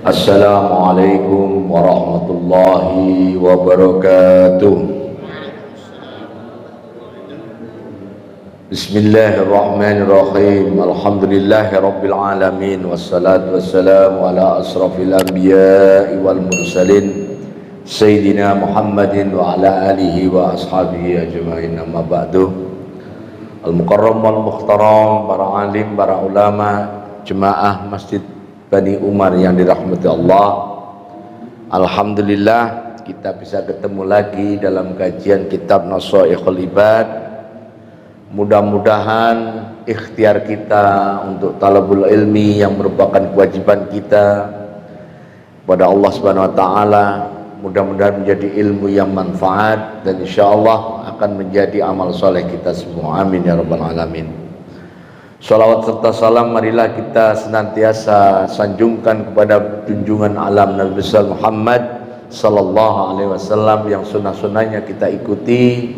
Assalamualaikum warahmatullahi wabarakatuh. Bismillahirrahmanirrahim. Alhamdulillahi rabbil alamin. Wassalatu wassalamu ala asrafil anbiya'i wal mursalin Sayyidina Muhammadin wa ala alihi wa ashabihi ajma'in. Amma ba'du. Al-mukarram wal mukhtaram, para alim, para ulama, jemaah Masjid Bani Umar yang dirahmati Allah. Alhamdulillah kita bisa ketemu lagi dalam kajian kitab Nashaikhul Ibad. Mudah-mudahan ikhtiar kita untuk talabul ilmi yang merupakan kewajiban kita pada Allah Subhanahu wa taala, mudah-mudahan menjadi ilmu yang manfaat dan insyaallah akan menjadi amal soleh kita semua. Amin ya rabbal alamin. Salawat serta salam marilah kita senantiasa sanjungkan kepada junjungan alam Nabi besar Muhammad sallallahu alaihi wasallam yang sunnah-sunnahnya kita ikuti,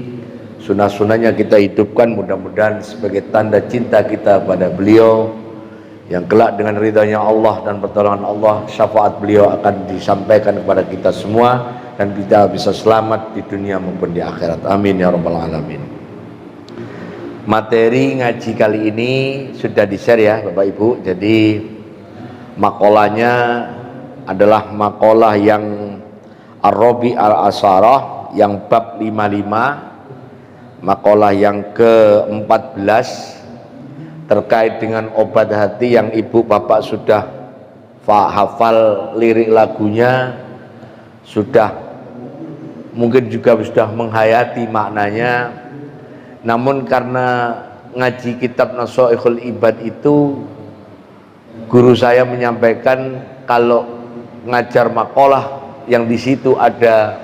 sunnah-sunnahnya kita hidupkan, mudah-mudahan sebagai tanda cinta kita pada beliau yang kelak dengan ridhanya Allah dan pertolongan Allah, syafaat beliau akan disampaikan kepada kita semua dan kita bisa selamat di dunia maupun di akhirat. Amin ya rabbal alamin. Materi ngaji kali ini sudah di-share ya Bapak Ibu. Jadi makolahnya adalah makalah yang Ar-Rabi al-Asarah yang bab 55, makalah yang ke-14 terkait dengan obat hati yang Ibu Bapak sudah hafal lirik lagunya, sudah mungkin juga sudah menghayati maknanya. Namun karena ngaji kitab Nashaikhul Ibad itu guru saya menyampaikan kalau ngajar makalah yang di situ ada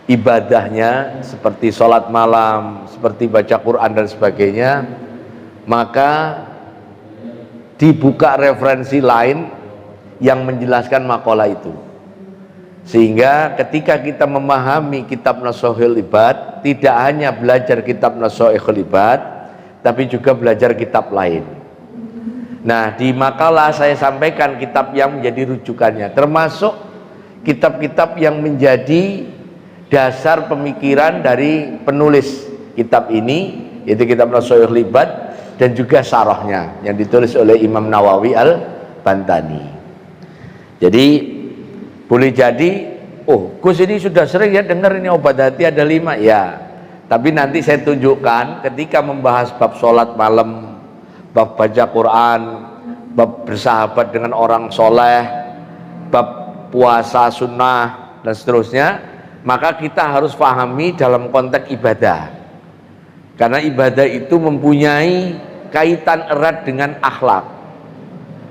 ibadahnya seperti sholat malam, seperti baca Quran dan sebagainya, maka dibuka referensi lain yang menjelaskan makalah itu. Sehingga ketika kita memahami kitab Nashaikhul Ibad, tidak hanya belajar kitab Nashaikhul Ibad, tapi juga belajar kitab lain. Nah, di makalah saya sampaikan kitab yang menjadi rujukannya, termasuk kitab-kitab yang menjadi dasar pemikiran dari penulis kitab ini, yaitu kitab Nashaikhul Ibad dan juga syarahnya yang ditulis oleh Imam Nawawi Al-Bantani. Jadi boleh jadi, oh Gus ini sudah sering ya dengar ini obat hati ada 5 ya. Tapi nanti saya tunjukkan ketika membahas bab sholat malam, bab baca Quran, bab bersahabat dengan orang soleh, bab puasa sunnah dan seterusnya, maka kita harus pahami dalam konteks ibadah. Karena ibadah itu mempunyai kaitan erat dengan akhlak.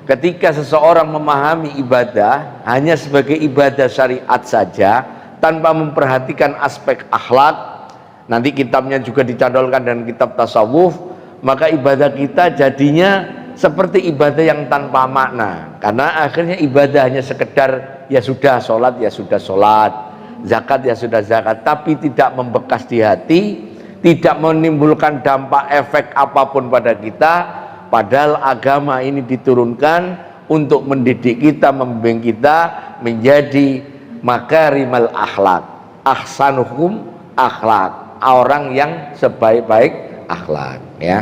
Ketika seseorang memahami ibadah hanya sebagai ibadah syariat saja tanpa memperhatikan aspek akhlak, nanti kitabnya juga dicadolkan dan kitab tasawuf, maka ibadah kita jadinya seperti ibadah yang tanpa makna. Karena akhirnya ibadah hanya sekedar ya sudah sholat, ya sudah sholat, zakat ya sudah zakat, tapi tidak membekas di hati, tidak menimbulkan dampak efek apapun pada kita. Padahal agama ini diturunkan untuk mendidik kita, membimbing kita menjadi makarimal akhlak, ahsanuhum akhlak, orang yang sebaik-baik akhlak ya.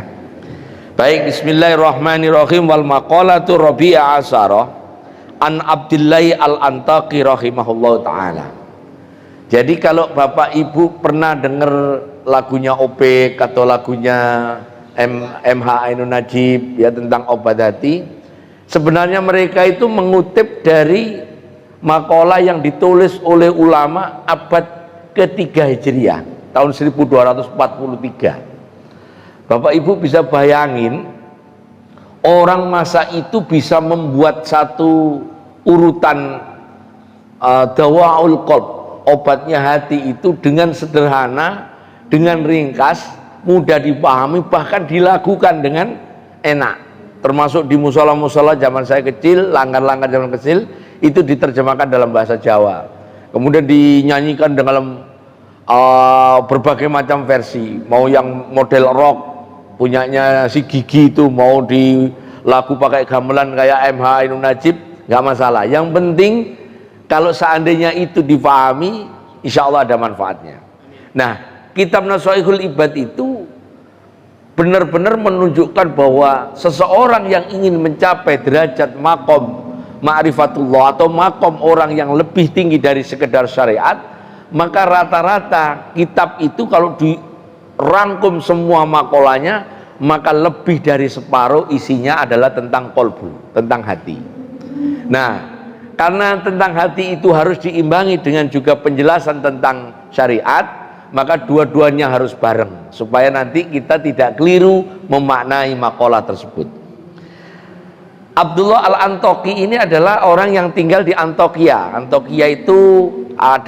Baik, bismillahirrahmanirrahim. Wal maqalatu Rabi'a Asarah an Abdillahi al-Antaqi rahimahullah ta'ala. Jadi kalau Bapak Ibu pernah dengar lagunya Opik atau lagunya MH Ainun Najib ya tentang obat hati, sebenarnya mereka itu mengutip dari makalah yang ditulis oleh ulama abad ke-3 Hijriah tahun 1243. Bapak Ibu bisa bayangin orang masa itu bisa membuat satu urutan dawaul qalb, obatnya hati itu dengan sederhana, dengan ringkas, mudah dipahami, bahkan dilakukan dengan enak. Termasuk di musola-musola zaman saya kecil, langgar-langgar zaman kecil itu diterjemahkan dalam bahasa Jawa, kemudian dinyanyikan dalam berbagai macam versi, mau yang model rock punyanya si Gigi itu, mau di lagu pakai gamelan kayak MH Ainun Najib, nggak masalah. Yang penting kalau seandainya itu difahami, insya Allah ada manfaatnya. Nah, kitab Naswaihul Ibad itu benar-benar menunjukkan bahwa seseorang yang ingin mencapai derajat makom ma'rifatullah atau makom orang yang lebih tinggi dari sekedar syariat, maka rata-rata kitab itu kalau dirangkum semua makolanya, maka lebih dari separuh isinya adalah tentang kolbu, tentang hati. Nah, karena tentang hati itu harus diimbangi dengan juga penjelasan tentang syariat, maka dua-duanya harus bareng supaya nanti kita tidak keliru memaknai makalah tersebut. Abdullah Al-Antoki ini adalah orang yang tinggal di Antokia. Antokia itu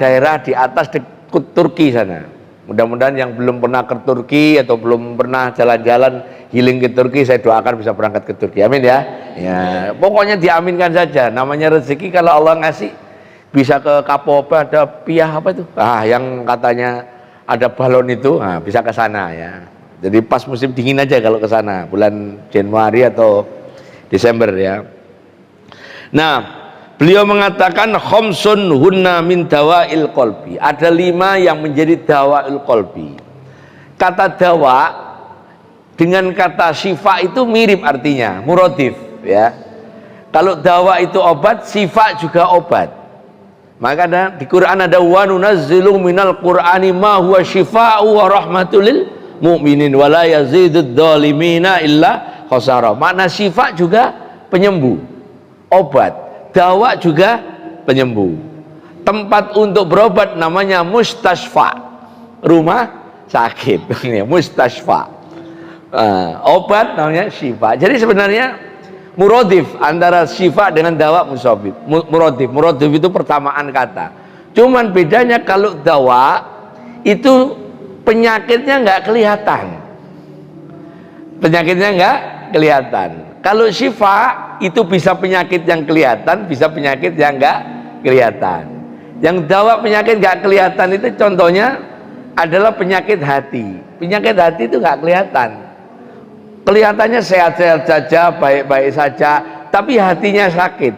daerah di atas Turki sana. Mudah-mudahan yang belum pernah ke Turki atau belum pernah jalan-jalan healing ke Turki, saya doakan bisa berangkat ke Turki. Amin ya. Ya, pokoknya diaminkan saja. Namanya rezeki kalau Allah ngasih, bisa ke Kapope ada piah apa itu? Yang katanya ada balon itu, bisa ke sana ya. Jadi pas musim dingin aja kalau ke sana, bulan Januari atau Desember ya. Nah, beliau mengatakan khamsun hunna min dawail qalbi. Ada 5 yang menjadi dawail qalbi. Kata dawa dengan kata syifa itu mirip artinya, muradif ya. Kalau dawa itu obat, syifa juga obat. Maka di Quran ada wa nunazzilu minal qur'ani ma huwa syifaa'u wa rahmatul lil mu'minin wa la yazidud dhalimina illa khasara. Makna syifa juga penyembuh, obat. Dawa juga penyembuh. Tempat untuk berobat namanya mustasfa, rumah sakit. Mustasfa. Obat namanya syifa. Jadi sebenarnya muradif antara syifa dengan dawa musabib. Muradif itu pertamaan kata. Cuman bedanya kalau dawa itu penyakitnya nggak kelihatan. Penyakitnya nggak kelihatan. Kalau syifa itu bisa penyakit yang kelihatan, bisa penyakit yang nggak kelihatan. Yang dawa penyakit nggak kelihatan itu contohnya adalah penyakit hati. Penyakit hati itu nggak kelihatan. Kelihatannya sehat-sehat saja, baik-baik saja, tapi hatinya sakit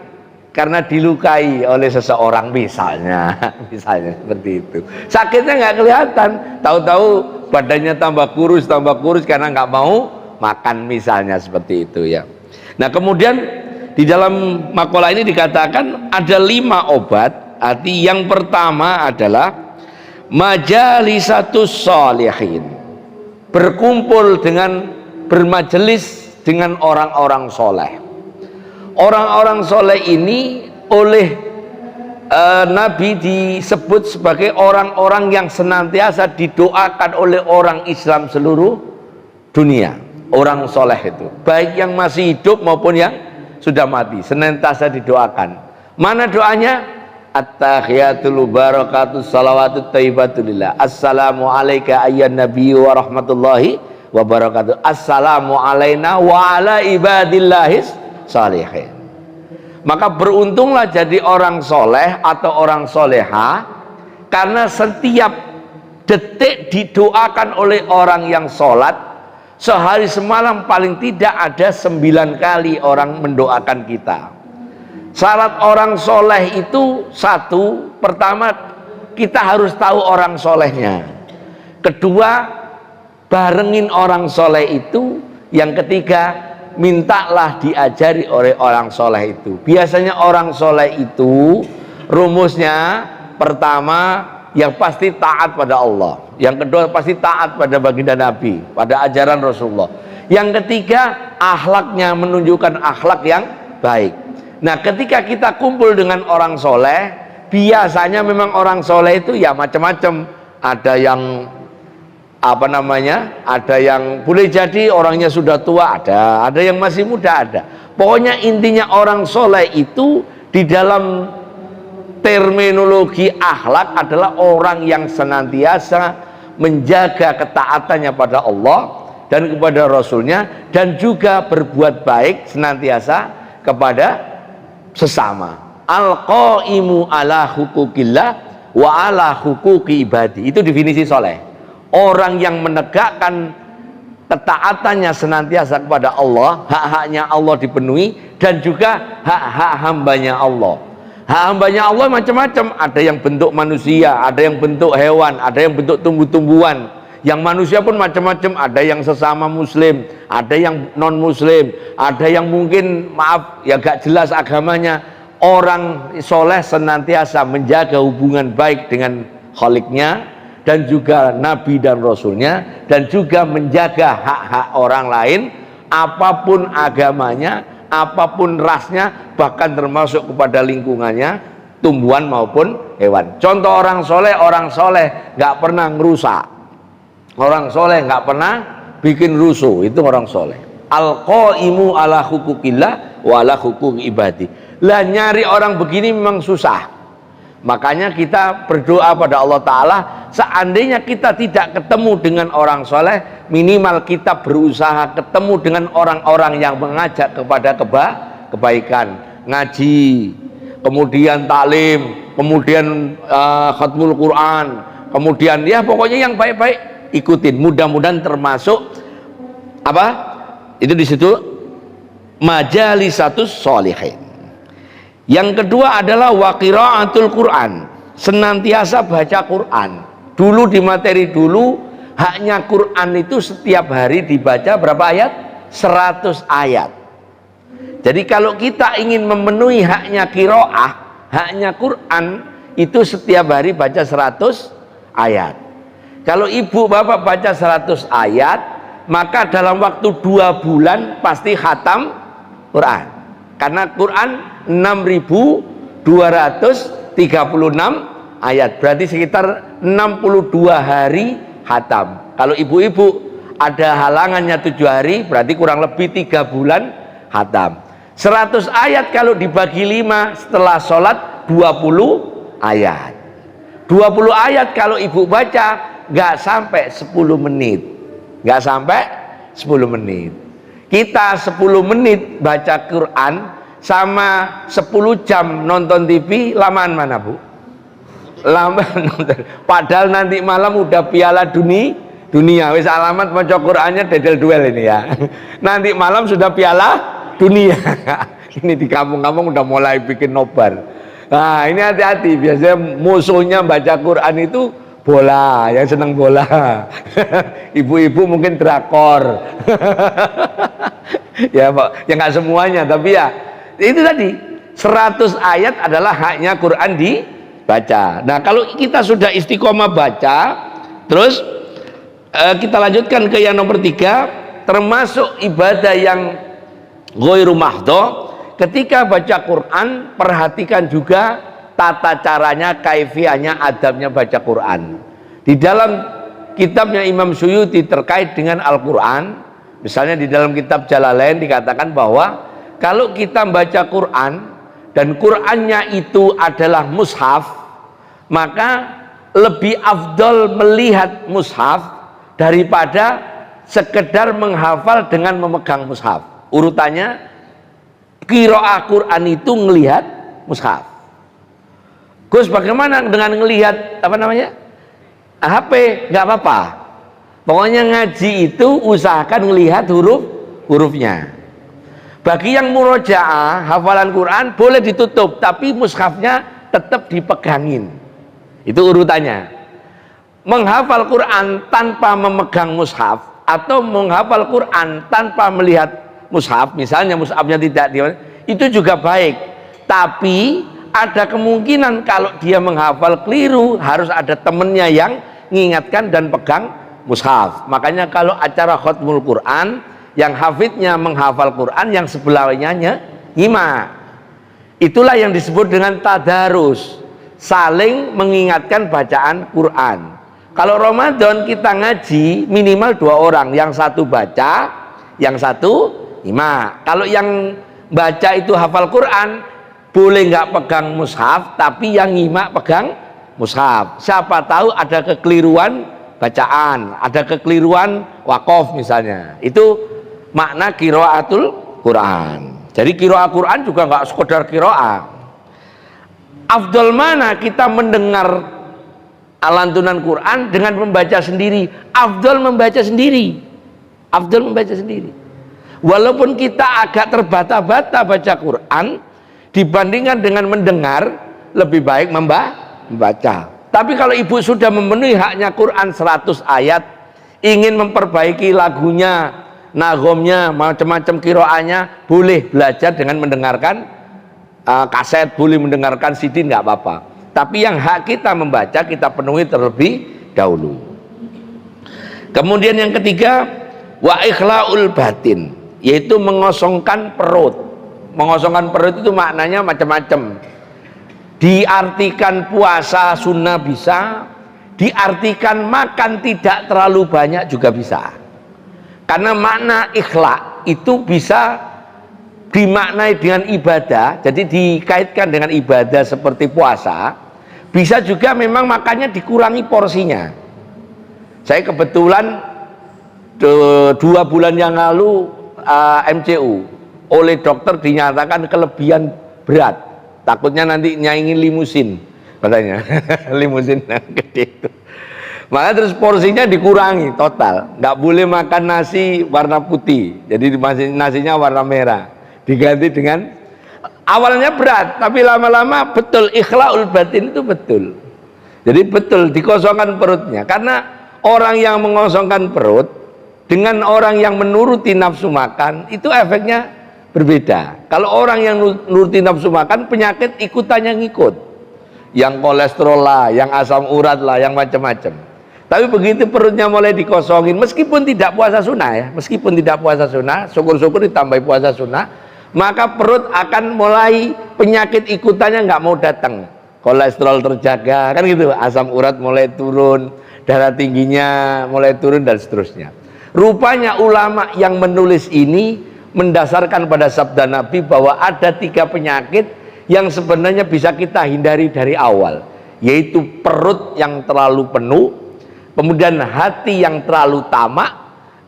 karena dilukai oleh seseorang misalnya, misalnya seperti itu. Sakitnya nggak kelihatan, tahu-tahu badannya tambah kurus karena nggak mau makan misalnya seperti itu ya. Nah, kemudian di dalam makalah ini dikatakan ada 5 obat. Arti yang pertama adalah majalisatus sholihin, berkumpul dengan bermajelis dengan orang-orang soleh. Orang-orang soleh ini oleh Nabi disebut sebagai orang-orang yang senantiasa didoakan oleh orang Islam seluruh dunia. Orang soleh itu baik yang masih hidup maupun yang sudah mati senantiasa didoakan. Mana doanya? At-tahiyatul barakatus salawatut thayyibatulillah. Assalamu alayka ayyuhan nabiyyu wa rahmatullahi wa barakatuh. Assalamu alayna wa ala ibadillahis salihin. Maka beruntunglah jadi orang soleh atau orang soleha, karena setiap detik didoakan oleh orang yang sholat. Sehari semalam paling tidak ada 9 kali orang mendoakan kita. Syarat orang soleh itu satu, pertama kita harus tahu orang solehnya. Kedua, barengin orang soleh itu. Yang ketiga, mintalah diajari oleh orang soleh itu. Biasanya orang soleh itu rumusnya pertama yang pasti taat pada Allah, yang kedua pasti taat pada baginda Nabi, pada ajaran Rasulullah. Yang ketiga, akhlaknya menunjukkan akhlak yang baik. Nah, ketika kita kumpul dengan orang soleh, biasanya memang orang soleh itu ya macam-macam. Ada yang apa namanya, ada yang boleh jadi orangnya sudah tua, ada yang masih muda, ada. Pokoknya intinya orang soleh itu di dalam terminologi akhlak adalah orang yang senantiasa menjaga ketaatannya pada Allah dan kepada Rasulnya, dan juga berbuat baik senantiasa kepada sesama. Al-qaimu ala hukukillah wa ala hukuki ibadi, itu definisi soleh. Orang yang menegakkan ketaatannya senantiasa kepada Allah, hak-haknya Allah dipenuhi, dan juga hak-hak hambanya Allah. Hak hambanya Allah macam-macam, ada yang bentuk manusia, ada yang bentuk hewan, ada yang bentuk tumbuh-tumbuhan. Yang manusia pun macam-macam, ada yang sesama muslim, ada yang non muslim, ada yang mungkin maaf ya gak jelas agamanya. Orang soleh senantiasa menjaga hubungan baik dengan Khaliknya dan juga Nabi dan Rasulnya, dan juga menjaga hak-hak orang lain, apapun agamanya, apapun rasnya, bahkan termasuk kepada lingkungannya, tumbuhan maupun hewan. Contoh orang soleh nggak pernah ngerusak, orang soleh nggak pernah bikin rusuh, itu orang soleh. Al-qaimu ala hukukillah wa ala hukuk ibadi. Lah nyari orang begini memang susah. Makanya kita berdoa pada Allah Ta'ala, seandainya kita tidak ketemu dengan orang soleh, minimal kita berusaha ketemu dengan orang-orang yang mengajak kepada kebaikan, ngaji, kemudian taklim, kemudian khatmul Quran, kemudian ya pokoknya yang baik-baik ikutin. Mudah-mudahan termasuk apa? Itu di situ majalisatus sholihin. Yang kedua adalah wa qiraatul Quran, senantiasa baca Quran. Dulu di materi dulu, haknya Quran itu setiap hari dibaca berapa ayat? 100 ayat. Jadi kalau kita ingin memenuhi haknya qiraah, haknya Quran, itu setiap hari baca 100 ayat. Kalau ibu bapak baca 100 ayat, maka dalam waktu 2 bulan pasti khatam Quran. Karena Quran 6.236 ayat, berarti sekitar 62 hari khatam. Kalau ibu-ibu ada halangannya 7 hari, berarti kurang lebih 3 bulan khatam. 100 ayat kalau dibagi 5 setelah sholat 20 ayat. 20 ayat kalau ibu baca nggak sampai 10 menit, nggak sampai 10 menit. Kita 10 menit baca Quran sama 10 jam nonton TV, lamaan mana Bu? Lama nonton. Padahal nanti malam udah piala dunia. Wis alamat maca Qurannya dedel duel ini ya. Nanti malam sudah piala dunia. Ini di kampung-kampung udah mulai bikin nobar. Nah ini hati-hati, biasanya musuhnya baca Quran itu bola, yang seneng bola. Ibu-ibu mungkin drakor. Ya Pak, ya nggak semuanya, tapi ya itu tadi 100 ayat adalah haknya Quran dibaca. Nah kalau kita sudah istiqomah baca, terus kita lanjutkan ke yang nomor 3, termasuk ibadah yang ghairu mahdho. Ketika baca Quran, perhatikan juga tata caranya, kaifiahnya, adabnya baca Quran. Di dalam kitabnya Imam Suyuti terkait dengan Al-Quran, misalnya di dalam kitab Jalalain dikatakan bahwa kalau kita baca Quran dan Qurannya itu adalah mushaf, maka lebih afdol melihat mushaf daripada sekedar menghafal dengan memegang mushaf. Urutannya, qiraah Quran itu ngelihat mushaf. Gus, bagaimana dengan ngelihat apa namanya? HP? Nggak apa-apa. Pokoknya ngaji itu usahakan ngelihat hurufnya. Bagi yang murojaah hafalan Quran boleh ditutup, tapi mushafnya tetap dipegangin. Itu urutannya. Menghafal Quran tanpa memegang mushaf atau menghafal Quran tanpa melihat mushaf, misalnya mushafnya tidak itu juga baik. Tapi ada kemungkinan kalau dia menghafal keliru, harus ada temennya yang mengingatkan dan pegang mushaf. Makanya kalau acara khatmul Quran, yang hafidnya menghafal Quran, yang sebelahnya nyimak. Itulah yang disebut dengan tadarus, saling mengingatkan bacaan Quran. Kalau Ramadan kita ngaji minimal 2 orang, yang satu baca, yang satu nyimak. Kalau yang baca itu hafal Quran, boleh nggak pegang mushaf, tapi yang nyimak pegang mushaf. Siapa tahu ada kekeliruan bacaan, ada kekeliruan wakof misalnya. Itu makna qiraatul Quran. Jadi qiraat Quran juga nggak sekedar qiraat. Afdol mana kita mendengar lantunan Quran dengan membaca sendiri? Afdol membaca sendiri. Afdol membaca sendiri. Walaupun kita agak terbata-bata baca Quran dibandingkan dengan mendengar, lebih baik membaca. Tapi kalau ibu sudah memenuhi haknya Quran 100 ayat, ingin memperbaiki lagunya, nagomnya, macam-macam kiroahnya, boleh belajar dengan mendengarkan kaset, boleh mendengarkan CD, nggak apa-apa. Tapi yang hak kita membaca, kita penuhi terlebih dahulu. Kemudian yang ketiga, wa ikhlaul batin, yaitu mengosongkan perut. Mengosongkan perut itu maknanya macam-macam. Diartikan puasa sunnah bisa, diartikan makan tidak terlalu banyak juga bisa. Karena makna ikhla itu bisa dimaknai dengan ibadah, jadi dikaitkan dengan ibadah seperti puasa. Bisa juga memang makannya dikurangi porsinya. Saya kebetulan 2 bulan yang lalu MCU oleh dokter dinyatakan kelebihan berat, takutnya nanti nyaingin limusin katanya. Limusin yang gede itu. Maka terus porsinya dikurangi total, nggak boleh makan nasi warna putih, jadi nasinya warna merah, diganti dengan, awalnya berat tapi lama-lama betul ikhlaul batin itu betul. Jadi betul dikosongkan perutnya, karena orang yang mengosongkan perut dengan orang yang menuruti nafsu makan itu efeknya berbeda. Kalau orang yang nuruti nafsu makan, penyakit ikutannya ngikut, yang kolesterol lah, yang asam urat lah, yang macam-macam. Tapi begitu perutnya mulai dikosongin, meskipun tidak puasa sunnah ya, meskipun tidak puasa sunnah, syukur-syukur ditambah puasa sunnah, maka perut akan mulai penyakit ikutannya nggak mau datang. Kolesterol terjaga, kan gitu, asam urat mulai turun, darah tingginya mulai turun dan seterusnya. Rupanya ulama yang menulis ini mendasarkan pada sabda Nabi bahwa ada 3 penyakit yang sebenarnya bisa kita hindari dari awal, yaitu perut yang terlalu penuh, kemudian hati yang terlalu tamak,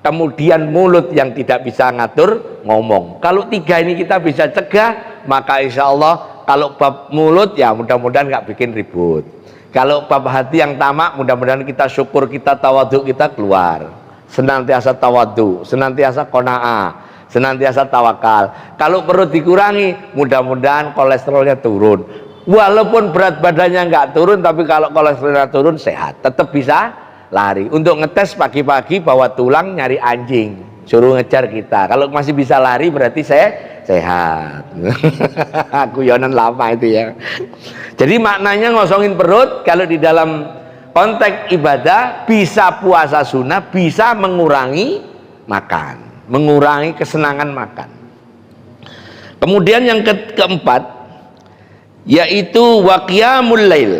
kemudian mulut yang tidak bisa ngatur ngomong. Kalau 3 ini kita bisa cegah, maka insya Allah kalau bab mulut ya mudah-mudahan nggak bikin ribut. Kalau bab hati yang tamak, mudah-mudahan kita syukur, kita tawadhu, kita keluar. Senantiasa tawadhu, senantiasa qanaah, senantiasa tawakal. Kalau perut dikurangi, mudah-mudahan kolesterolnya turun. Walaupun berat badannya nggak turun, tapi kalau kolesterolnya turun sehat, tetap bisa lari. Untuk ngetes pagi-pagi bawa tulang nyari anjing, suruh ngejar kita. Kalau masih bisa lari berarti saya sehat. Guyonan lama itu ya. Jadi maknanya ngosongin perut kalau di dalam konteks ibadah, bisa puasa sunnah, bisa mengurangi makan, mengurangi kesenangan makan. Kemudian yang keempat, yaitu waqiyamul lail,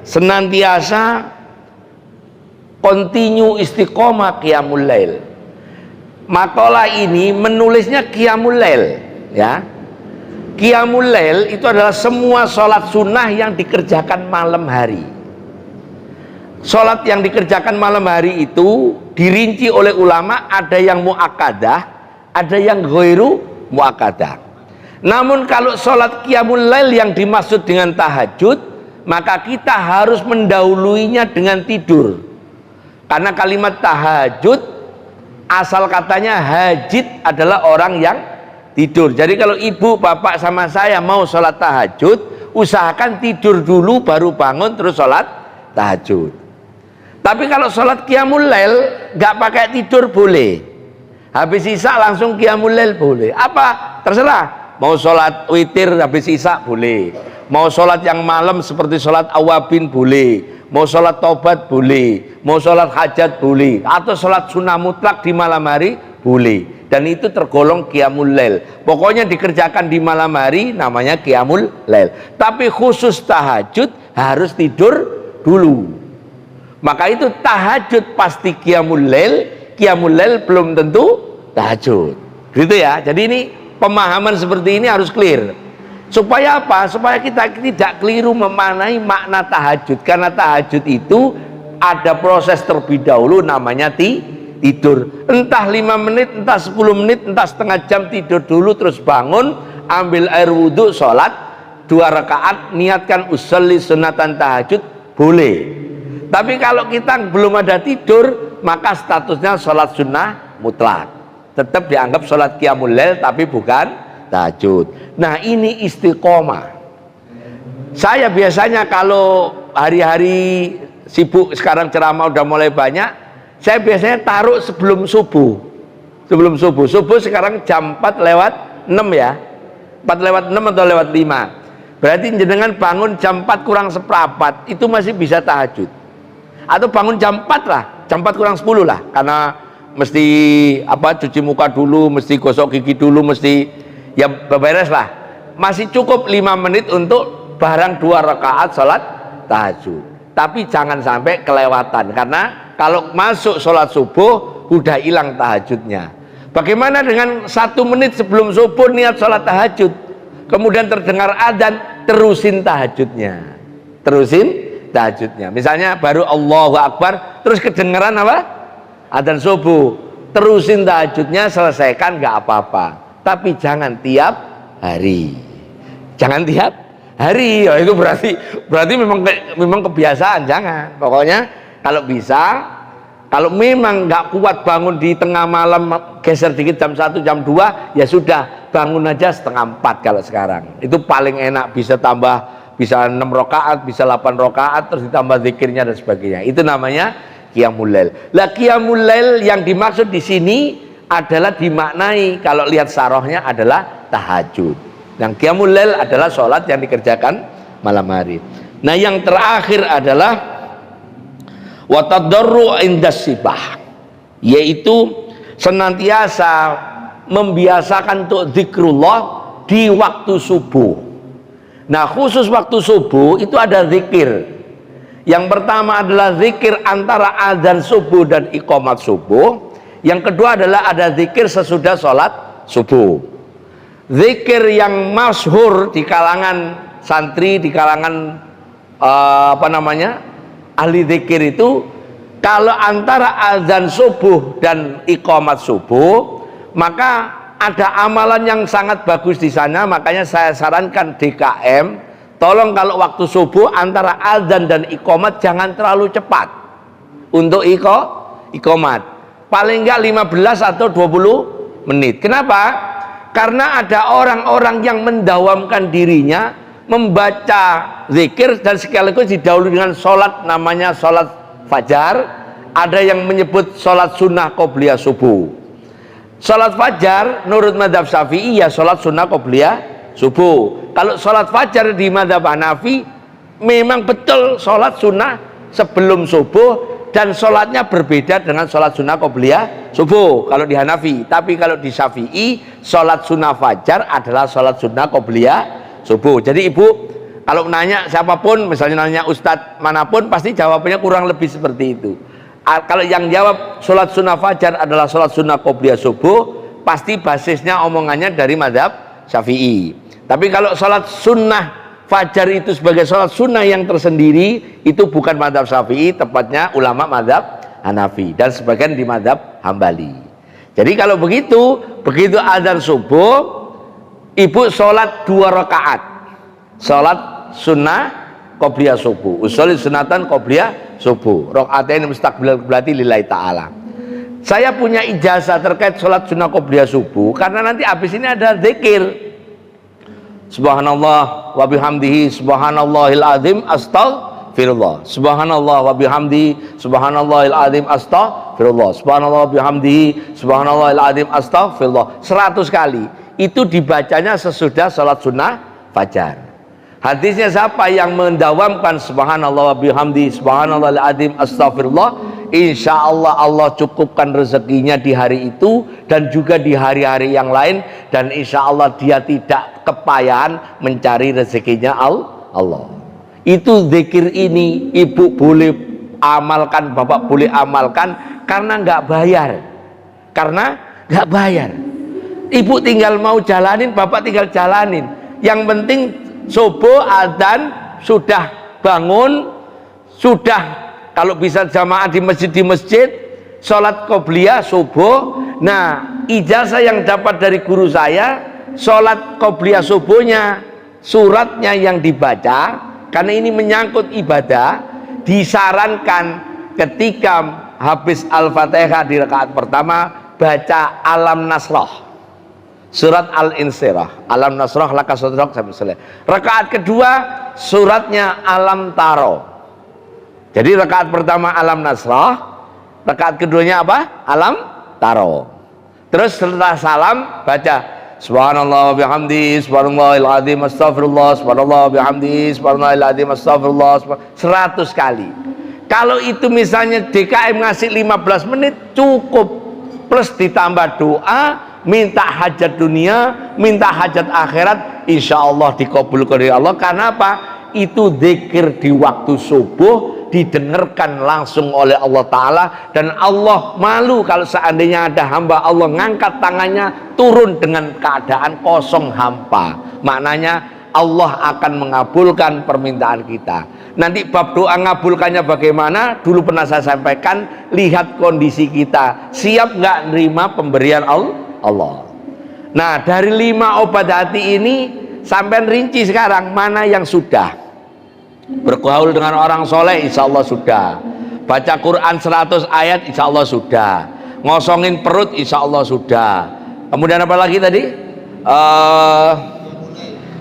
senantiasa continue istiqomah qiyamul lail. Makalah ini menulisnya qiyamul lail ya. Qiyamul lail itu adalah semua sholat sunnah yang dikerjakan malam hari. Sholat yang dikerjakan malam hari itu dirinci oleh ulama, ada yang muakkadah, ada yang ghairu muakkadah. Namun kalau sholat qiyamul lail yang dimaksud dengan tahajud, maka kita harus mendahuluinya dengan tidur. Karena kalimat tahajud asal katanya hajid adalah orang yang tidur. Jadi kalau ibu, bapak sama saya mau sholat tahajud, usahakan tidur dulu baru bangun terus sholat tahajud. Tapi kalau sholat qiyamul lail nggak pakai tidur boleh. Habis isya langsung qiyamul lail boleh. Apa? Terserah. Mau sholat witir habis isya boleh. Mau sholat yang malam seperti sholat awabin boleh. Mau sholat taubat boleh. Mau sholat hajat boleh. Atau sholat sunnah mutlak di malam hari boleh. Dan itu tergolong qiyamul lail. Pokoknya dikerjakan di malam hari namanya qiyamul lail. Tapi khusus tahajud harus tidur dulu. Maka itu tahajud pasti qiyamul lail belum tentu tahajud. Gitu ya. Jadi ini pemahaman seperti ini harus clear. Supaya apa? Supaya kita tidak keliru memaknai makna tahajud. Karena tahajud itu ada proses terlebih dahulu namanya tidur. Entah 5 menit, entah 10 menit, entah setengah jam tidur dulu terus bangun, ambil air wudhu, sholat 2 rakaat, niatkan usolli sunatan tahajud, boleh. Tapi kalau kita belum ada tidur, maka statusnya sholat sunnah mutlak. Tetap dianggap sholat qiyamul lail tapi bukan tahajud. Nah ini istiqomah. Saya biasanya kalau hari-hari sibuk, sekarang ceramah udah mulai banyak, saya biasanya taruh sebelum subuh. Sebelum subuh. Subuh sekarang jam 4 lewat 6 ya. 4 lewat 6 atau lewat 5. Berarti jenengan bangun jam 4 kurang seperempat, itu masih bisa tahajud. Atau bangun jam 4 lah, jam 4 kurang 10 lah. Karena mesti cuci muka dulu, mesti gosok gigi dulu, mesti ya beberes lah. Masih cukup 5 menit untuk barang 2 rakaat sholat tahajud. Tapi jangan sampai kelewatan, karena kalau masuk sholat subuh udah hilang tahajudnya. Bagaimana dengan 1 menit sebelum subuh niat sholat tahajud, kemudian terdengar adzan, terusin tahajudnya. Misalnya baru Allahu Akbar, terus kedengeran apa? Adzan subuh. Terusin tahajudnya, selesaikan, nggak apa-apa. Tapi jangan tiap hari. Jangan tiap hari. Ya, itu berarti memang kebiasaan. Jangan. Pokoknya kalau bisa, kalau memang nggak kuat bangun di tengah malam, geser dikit jam 1, jam 2, ya sudah, bangun aja setengah 4 kalau sekarang. Itu paling enak, bisa 6 rakaat, bisa 8 rakaat, terus ditambah zikirnya dan sebagainya. Itu namanya qiyamul lail. Lah qiyamul lail yang dimaksud di sini adalah dimaknai kalau lihat sarahnya adalah tahajud. Yang qiyamul lail adalah sholat yang dikerjakan malam hari. Nah yang terakhir adalah wa tadarru indas sibah, yaitu senantiasa membiasakan untuk zikrullah di waktu subuh. Nah khusus waktu subuh itu ada zikir. Yang pertama adalah zikir antara azan subuh dan iqamat subuh. Yang kedua adalah ada zikir sesudah sholat subuh. Zikir yang masyhur di kalangan santri, di kalangan ahli zikir itu, kalau antara azan subuh dan iqamat subuh, maka ada amalan yang sangat bagus di sana. Makanya saya sarankan DKM, tolong kalau waktu subuh antara azan dan iqamat jangan terlalu cepat untuk iqamat, paling enggak 15 atau 20 menit. Kenapa? Karena ada orang-orang yang mendawamkan dirinya membaca zikir dan sekaligus didahului dengan sholat, namanya sholat fajar. Ada yang menyebut sholat sunnah qobliyah subuh. Sholat fajar menurut mazhab Syafi'i ya sholat sunnah qobliyah subuh. Kalau sholat fajar di mazhab Hanafi memang betul sholat sunnah sebelum subuh, dan sholatnya berbeda dengan sholat sunnah qobliyah subuh kalau di Hanafi. Tapi kalau di Syafi'i sholat sunnah fajar adalah sholat sunnah qobliyah subuh. Jadi ibu kalau nanya siapapun, misalnya nanya ustadz manapun, pasti jawabannya kurang lebih seperti itu. Kalau yang jawab sholat sunnah fajar adalah sholat sunnah qobliyah subuh, pasti basisnya omongannya dari mazhab Syafi'i. Tapi kalau sholat sunnah fajar itu sebagai sholat sunnah yang tersendiri, itu bukan mazhab Syafi'i, tepatnya ulama mazhab Hanafi dan sebagian di mazhab Hambali. Jadi kalau begitu azan subuh, ibu sholat 2 rakaat, sholat sunnah qobliyah subuh, usolli sunatan qobliyah subuh, rakaatain mustaqbilal qiblati lillahi ta'ala. Saya punya ijazah terkait sholat sunnah qobliyah subuh karena nanti habis ini ada zikir subhanallah wa bihamdihi subhanallahil azim astaghfirullah, subhanallah wa bihamdihi subhanallahil azim astaghfirullah, subhanallah wa bihamdihi subhanallahil azim astaghfirullah 100 kali. Itu dibacanya sesudah sholat sunnah fajar. Hadisnya siapa yang mendawamkan subhanallah wa bihamdi subhanallahil azim astaghfirullah, insya Allah Allah cukupkan rezekinya di hari itu dan juga di hari-hari yang lain, dan insya Allah dia tidak kepayahan mencari rezekinya Allah. Itu zikir ini ibu boleh amalkan, Bapak boleh amalkan karena nggak bayar. Karena nggak bayar. Ibu tinggal mau jalanin, Bapak tinggal jalanin. Yang penting subuh adzan sudah bangun, sudah kalau bisa jamaah di masjid, sholat qobliyah subuh. Nah, ijazah yang dapat dari guru saya, sholat qobliyah subuhnya, suratnya yang dibaca, karena ini menyangkut ibadah, disarankan ketika habis Al-Fatihah di rakaat pertama baca Alam Nasrah, surat Al-Insyirah, Alam Nasrah laka sadrak sampai selesai. Rakaat kedua suratnya Alam Taro. Jadi rakaat pertama Alam Nasrah, rakaat keduanya apa? Alam Taro. Terus setelah salam baca Subhanallah bihamdi, subhanallahil azim, astagfirullah, subhanallah bihamdi, subhanallahil azim, astagfirullah, 100 kali. Kalau itu misalnya DKM ngasih 15 menit cukup, plus ditambah doa, minta hajat dunia, minta hajat akhirat, insya Allah dikabulkan oleh Allah. Karena apa? Itu zikir di waktu subuh, didengarkan langsung oleh Allah Ta'ala, dan Allah malu kalau seandainya ada hamba Allah ngangkat tangannya turun dengan keadaan kosong hampa. Maknanya Allah akan mengabulkan permintaan kita. Nanti bab doa ngabulkannya bagaimana, dulu pernah saya sampaikan, lihat kondisi kita, siap nggak nerima pemberian Allah. Nah, dari 5 obat hati ini sampai rinci sekarang mana yang sudah. Bergaul dengan orang soleh insya Allah sudah, baca Quran 100 ayat insya Allah sudah, ngosongin perut insya Allah sudah, kemudian apa lagi tadi,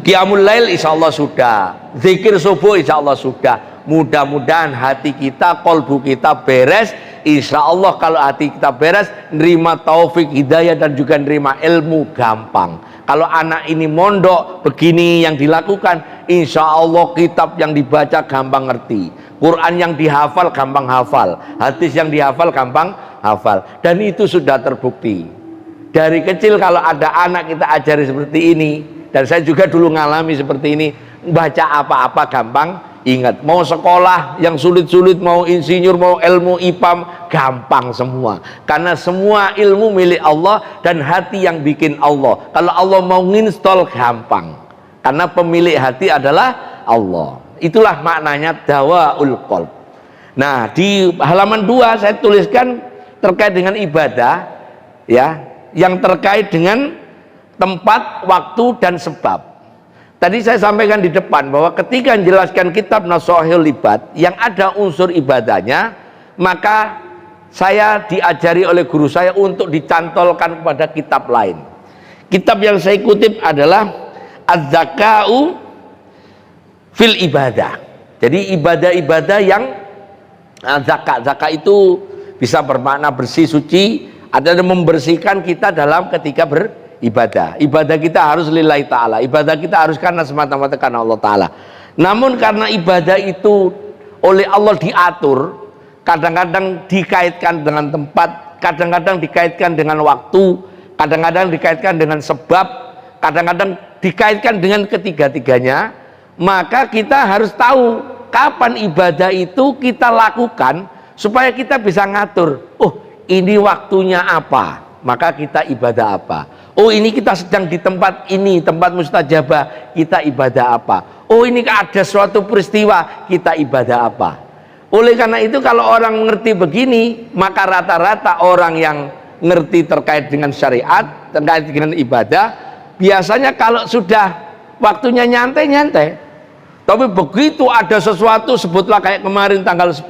Qiyamul Lail insya Allah sudah, zikir subuh insya Allah sudah. Mudah-mudahan hati kita, kolbu kita beres, insya Allah. Kalau hati kita beres, nerima taufik hidayah dan juga nerima ilmu gampang. Kalau anak ini mondok begini yang dilakukan, insya Allah kitab yang dibaca gampang ngerti, Quran yang dihafal gampang hafal, hadis yang dihafal gampang hafal. Dan itu sudah terbukti dari kecil. Kalau ada anak kita ajari seperti ini, dan saya juga dulu ngalami seperti ini, baca apa-apa gampang ingat. Mau sekolah yang sulit-sulit, mau insinyur, mau ilmu IPAM, gampang semua. Karena semua ilmu milik Allah dan hati yang bikin Allah. Kalau Allah mau nginstall gampang, karena pemilik hati adalah Allah. Itulah maknanya dawaul qalb. Nah, di halaman 2 saya tuliskan terkait dengan ibadah, ya, yang terkait dengan tempat, waktu, dan sebab. Tadi saya sampaikan di depan bahwa ketika menjelaskan kitab Nashahul Ibad yang ada unsur ibadahnya, maka saya diajari oleh guru saya untuk dicantolkan kepada kitab lain. Kitab yang saya kutip adalah Az-Zaka'u fil Ibadah. Jadi ibadah-ibadah yang zakat. Zakat itu bisa bermakna bersih, suci, ada yang membersihkan kita dalam ketika beribadah. Ibadah kita harus lillahi ta'ala, ibadah kita harus karena semata-mata karena Allah Ta'ala. Namun karena ibadah itu oleh Allah diatur, kadang-kadang dikaitkan dengan tempat, kadang-kadang dikaitkan dengan waktu, kadang-kadang dikaitkan dengan sebab, kadang-kadang dikaitkan dengan ketiga-tiganya. Maka kita harus tahu kapan ibadah itu kita lakukan supaya kita bisa ngatur, oh ini waktunya apa, maka kita ibadah apa. Oh ini kita sedang di tempat ini, tempat mustajabah, kita ibadah apa. Oh ini ada suatu peristiwa, kita ibadah apa. Oleh karena itu kalau orang mengerti begini, maka rata-rata orang yang ngerti terkait dengan syariat, terkait dengan ibadah, biasanya kalau sudah waktunya nyantai-nyantai. Tapi begitu ada sesuatu, sebutlah kayak kemarin tanggal 10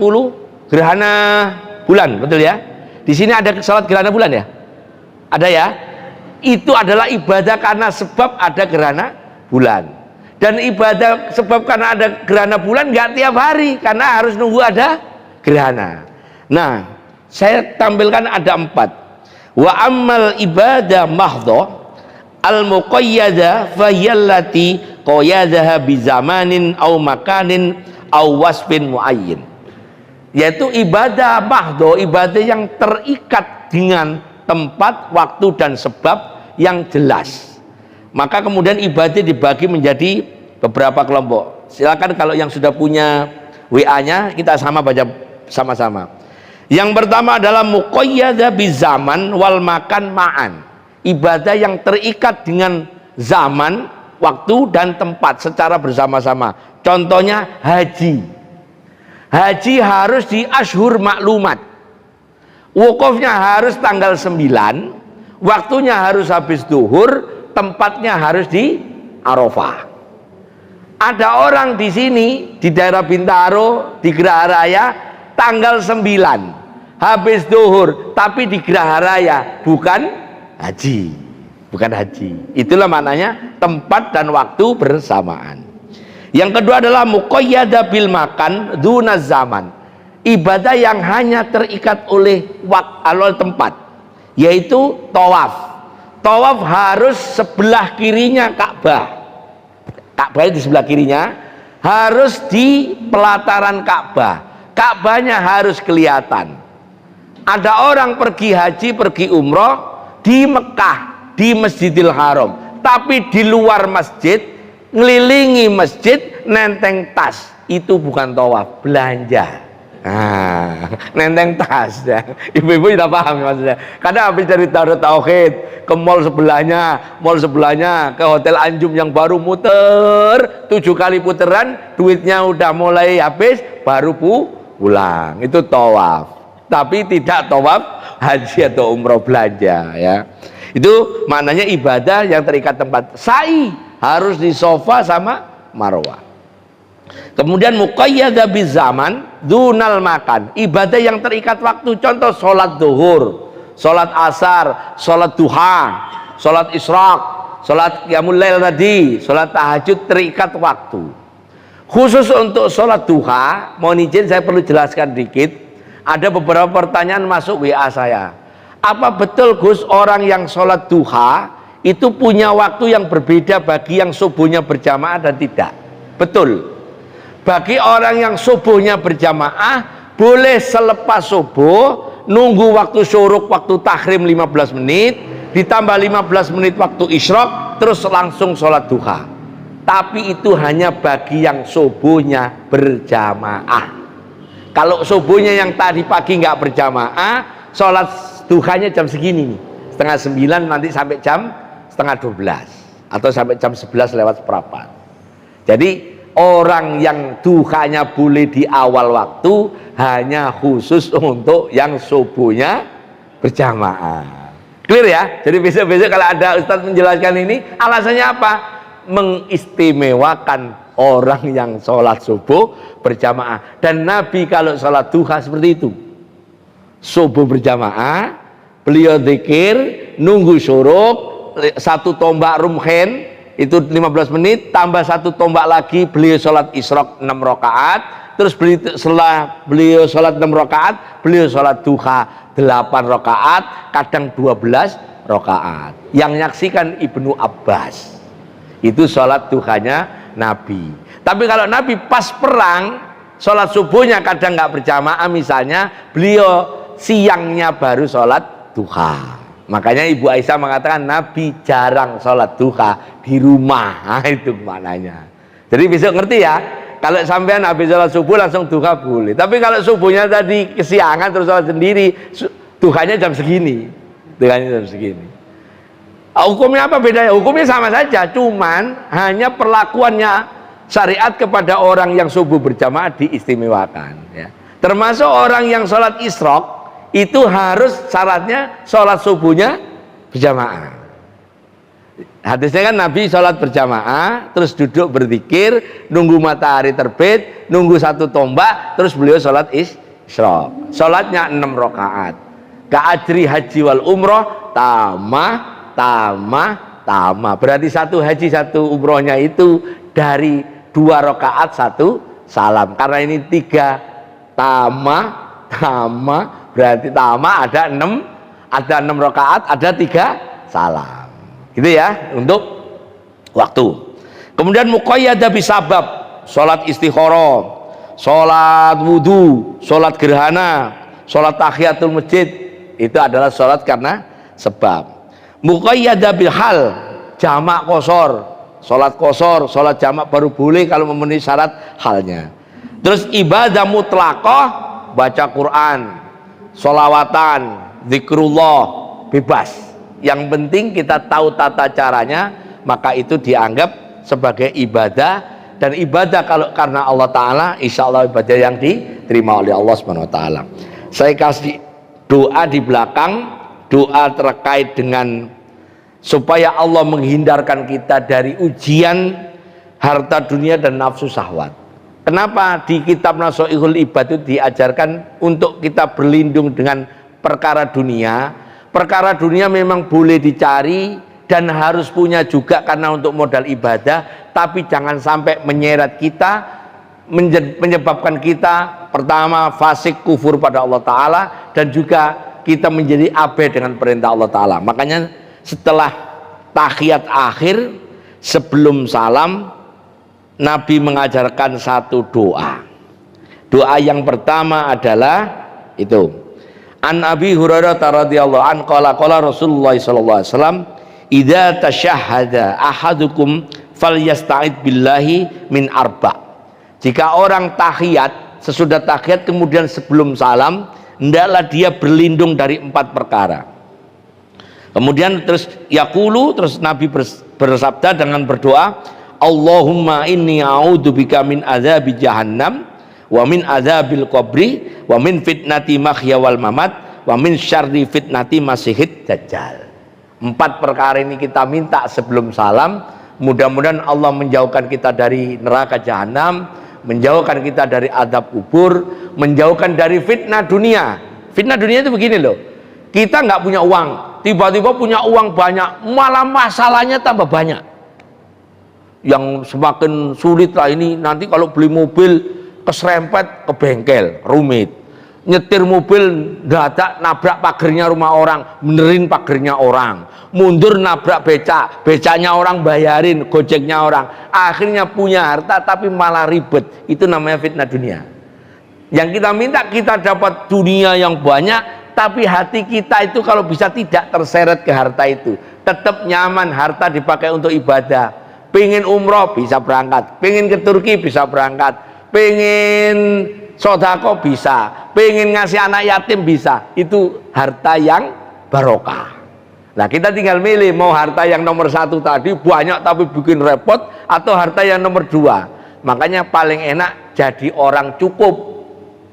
gerhana bulan, betul ya? Di sini ada salat gerhana bulan ya? Ada ya? Itu adalah ibadah karena sebab ada gerhana bulan. Dan ibadah sebab karena ada gerhana bulan nggak tiap hari, karena harus nunggu ada gerhana. Nah, saya tampilkan ada 4. Wa ammal ibadah mahdhah al-muqayyada fahiyallati qayadaha bi zamanin aw makanin aw wasfin muayyin. Yaitu ibadah mahdhah, ibadah yang terikat dengan tempat, waktu, dan sebab yang jelas. Maka kemudian ibadah dibagi menjadi beberapa kelompok. Silakan kalau yang sudah punya WA-nya kita sama baca sama-sama. Yang pertama adalah muqayyada bizaman wal makan ma'an. Ibadah yang terikat dengan zaman, waktu dan tempat secara bersama-sama. Contohnya haji. Haji harus di ashur maklumat. Wukufnya harus tanggal 9, waktunya harus habis duhur, tempatnya harus di Arafah. Ada orang di sini di daerah Bintaro di Geraha Raya tanggal 9 habis duhur, tapi di Geraha Raya bukan haji. Bukan haji. Itulah maknanya tempat dan waktu bersamaan. Yang kedua adalah muqayyada bil makan dunaz zaman. Ibadah yang hanya terikat oleh waktu tempat, yaitu tawaf. Tawaf harus sebelah kirinya Ka'bah. Ka'bah di sebelah kirinya, harus di pelataran Ka'bah. Ka'bahnya harus kelihatan. Ada orang pergi haji, pergi umroh di Mekah, di Masjidil Haram, tapi di luar masjid, ngelilingi masjid, nenteng tas. Itu bukan tawaf, belanja. Nenteng tas ya. Ibu-ibu tidak paham maksudnya. Kadang habis dari Darut Tauhid ke mall sebelahnya, ke Hotel Anjum yang baru muter 7 kali puteran, duitnya udah mulai habis, baru pulang. Itu tawaf. Tapi tidak tawaf haji atau umroh, belanja ya. Itu maknanya ibadah yang terikat tempat. Sa'i harus di Safa sama Marwah. Kemudian muqayyada bizaman dunal makan, ibadah yang terikat waktu. Contoh sholat duhur, sholat asar, sholat duha, sholat isyraq, sholat qiyamul lail tadi, sholat tahajud, terikat waktu. Khusus untuk sholat duha, mohon izin saya perlu jelaskan dikit. Ada beberapa pertanyaan masuk WA saya. Apa betul Gus, orang yang sholat duha itu punya waktu yang berbeda bagi yang subuhnya berjamaah dan tidak? Betul. Bagi orang yang subuhnya berjamaah, boleh selepas subuh nunggu waktu syuruk, waktu tahrim 15 menit, ditambah 15 menit waktu isyraq, terus langsung sholat duha. Tapi itu hanya bagi yang subuhnya berjamaah. Kalau subuhnya yang tadi pagi nggak berjamaah, sholat duhanya jam segini nih, setengah 9 nanti sampai jam setengah 12 atau sampai jam 11 lewat seperempat. Jadi orang yang duhanya boleh di awal waktu hanya khusus untuk yang subuhnya berjamaah. Clear ya? Jadi besok-besok kalau ada Ustadz menjelaskan ini, alasannya apa? Mengistimewakan orang yang sholat subuh berjamaah. Dan Nabi kalau sholat duha seperti itu, subuh berjamaah, beliau zikir, nunggu syuruk, 1 tombak rumhen itu 15 menit, tambah 1 tombak lagi, beliau sholat isyraq 6 rakaat, terus setelah beliau sholat 6 rakaat, beliau sholat duha 8 rakaat, kadang 12 rakaat. Yang nyaksikan Ibnu Abbas. Itu sholat duhanya Nabi. Tapi kalau Nabi pas perang, sholat subuhnya kadang nggak berjamaah, misalnya beliau siangnya baru sholat duha. Makanya Ibu Aisyah mengatakan Nabi jarang sholat duha di rumah. Nah, itu maknanya. Jadi besok ngerti ya, kalau sampean habis sholat subuh langsung duha boleh. Tapi kalau subuhnya tadi kesiangan terus sholat sendiri, duhanya jam segini. Duhanya jam segini. Hukumnya apa bedanya? Hukumnya sama saja, cuman hanya perlakuannya syariat kepada orang yang subuh berjamaah diistimewakan ya. Termasuk orang yang sholat isyraq, itu harus syaratnya sholat subuhnya berjamaah. Hadisnya kan Nabi sholat berjamaah, terus duduk berzikir, nunggu matahari terbit, nunggu 1 tombak, terus beliau sholat isyraq. Sholatnya 6 rakaat. Ka'ajri haji wal umroh, tamah. Berarti 1 haji 1 umrohnya itu dari 2 rakaat 1 salam. Karena ini 3 tamah. Berarti ada 6 rakaat, ada 3 salam. Gitu ya, untuk waktu. Kemudian muqayyada bisabab, sholat istikharah, sholat wudu, sholat gerhana, sholat tahiyatul masjid, itu adalah sholat karena sebab. Muqayyada bil hal, jamak qashar, sholat qashar, sholat jamak baru boleh kalau memenuhi syarat halnya. Terus ibadah mutlaqah, baca Quran, sholawatan, zikrullah, bebas. Yang penting kita tahu tata caranya, maka itu dianggap sebagai ibadah. Dan ibadah kalau karena Allah Ta'ala, insya Allah ibadah yang diterima oleh Allah Subhanahu Wa Ta'ala. Saya kasih doa di belakang, doa terkait dengan supaya Allah menghindarkan kita dari ujian harta dunia dan nafsu syahwat. Kenapa di kitab Nasoihul Ibad itu diajarkan untuk kita berlindung dengan perkara dunia. Perkara dunia memang boleh dicari dan harus punya juga karena untuk modal ibadah, tapi jangan sampai menyeret kita, menyebabkan kita pertama fasik, kufur pada Allah Ta'ala, dan juga kita menjadi abai dengan perintah Allah Ta'ala. Makanya setelah tahiyat akhir sebelum salam, Nabi mengajarkan satu doa. Doa yang pertama adalah itu, An Abi Hurairah radhiyallahu anhu qala Rasulullah sallallahu alaihi wasallam, idza tasyahhada ahadukum falyasta'id billahi min arba. Jika orang tahiyat, sesudah tahiyat kemudian sebelum salam, hendaklah dia berlindung dari 4 perkara. Kemudian terus yaqulu, terus Nabi bersabda dengan berdoa, Allahumma inni a'udzubika min adzabi jahannam wa min adzabil qabri wa min fitnati mahya wal mamat wa min syarri fitnati masihid dajjal. 4 perkara ini kita minta sebelum salam. Mudah-mudahan Allah menjauhkan kita dari neraka jahanam, menjauhkan kita dari azab kubur, menjauhkan dari fitnah dunia. Fitnah dunia itu begini loh, kita nggak punya uang, tiba-tiba punya uang banyak, malah masalahnya tambah banyak. Yang semakin sulit lah ini, nanti kalau beli mobil keserempet ke bengkel, rumit. Nyetir mobil dadak nabrak pagernya rumah orang, benerin pagernya orang. Mundur nabrak becaknya orang bayarin, gojeknya orang. Akhirnya punya harta tapi malah ribet. Itu namanya fitnah dunia. Yang kita minta, kita dapat dunia yang banyak, tapi hati kita itu kalau bisa tidak terseret ke harta itu. Tetap nyaman, harta dipakai untuk ibadah. Pengen umroh bisa berangkat, pengen ke Turki bisa berangkat, pengen sodako bisa, pengen ngasih anak yatim bisa. Itu harta yang barokah. Nah kita tinggal milih, mau harta yang nomor 1 tadi banyak tapi bikin repot, atau harta yang nomor 2. Makanya paling enak jadi orang cukup.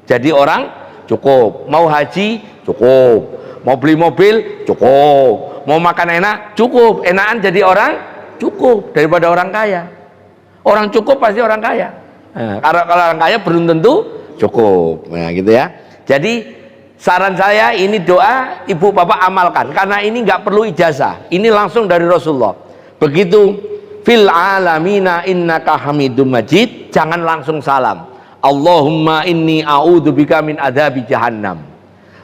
Jadi orang cukup. Mau haji cukup, mau beli mobil cukup, mau makan enak cukup. Enakan jadi orang cukup daripada orang kaya. Orang cukup pasti orang kaya. Nah, kalau orang kaya belum tentu cukup. Nah gitu ya. Jadi saran saya, ini doa ibu bapak amalkan, karena ini nggak perlu ijazah, ini langsung dari Rasulullah. Begitu fil alamina innaka hamidum majid, jangan langsung salam. Allahumma inni a'udzubika min adzabi jahannam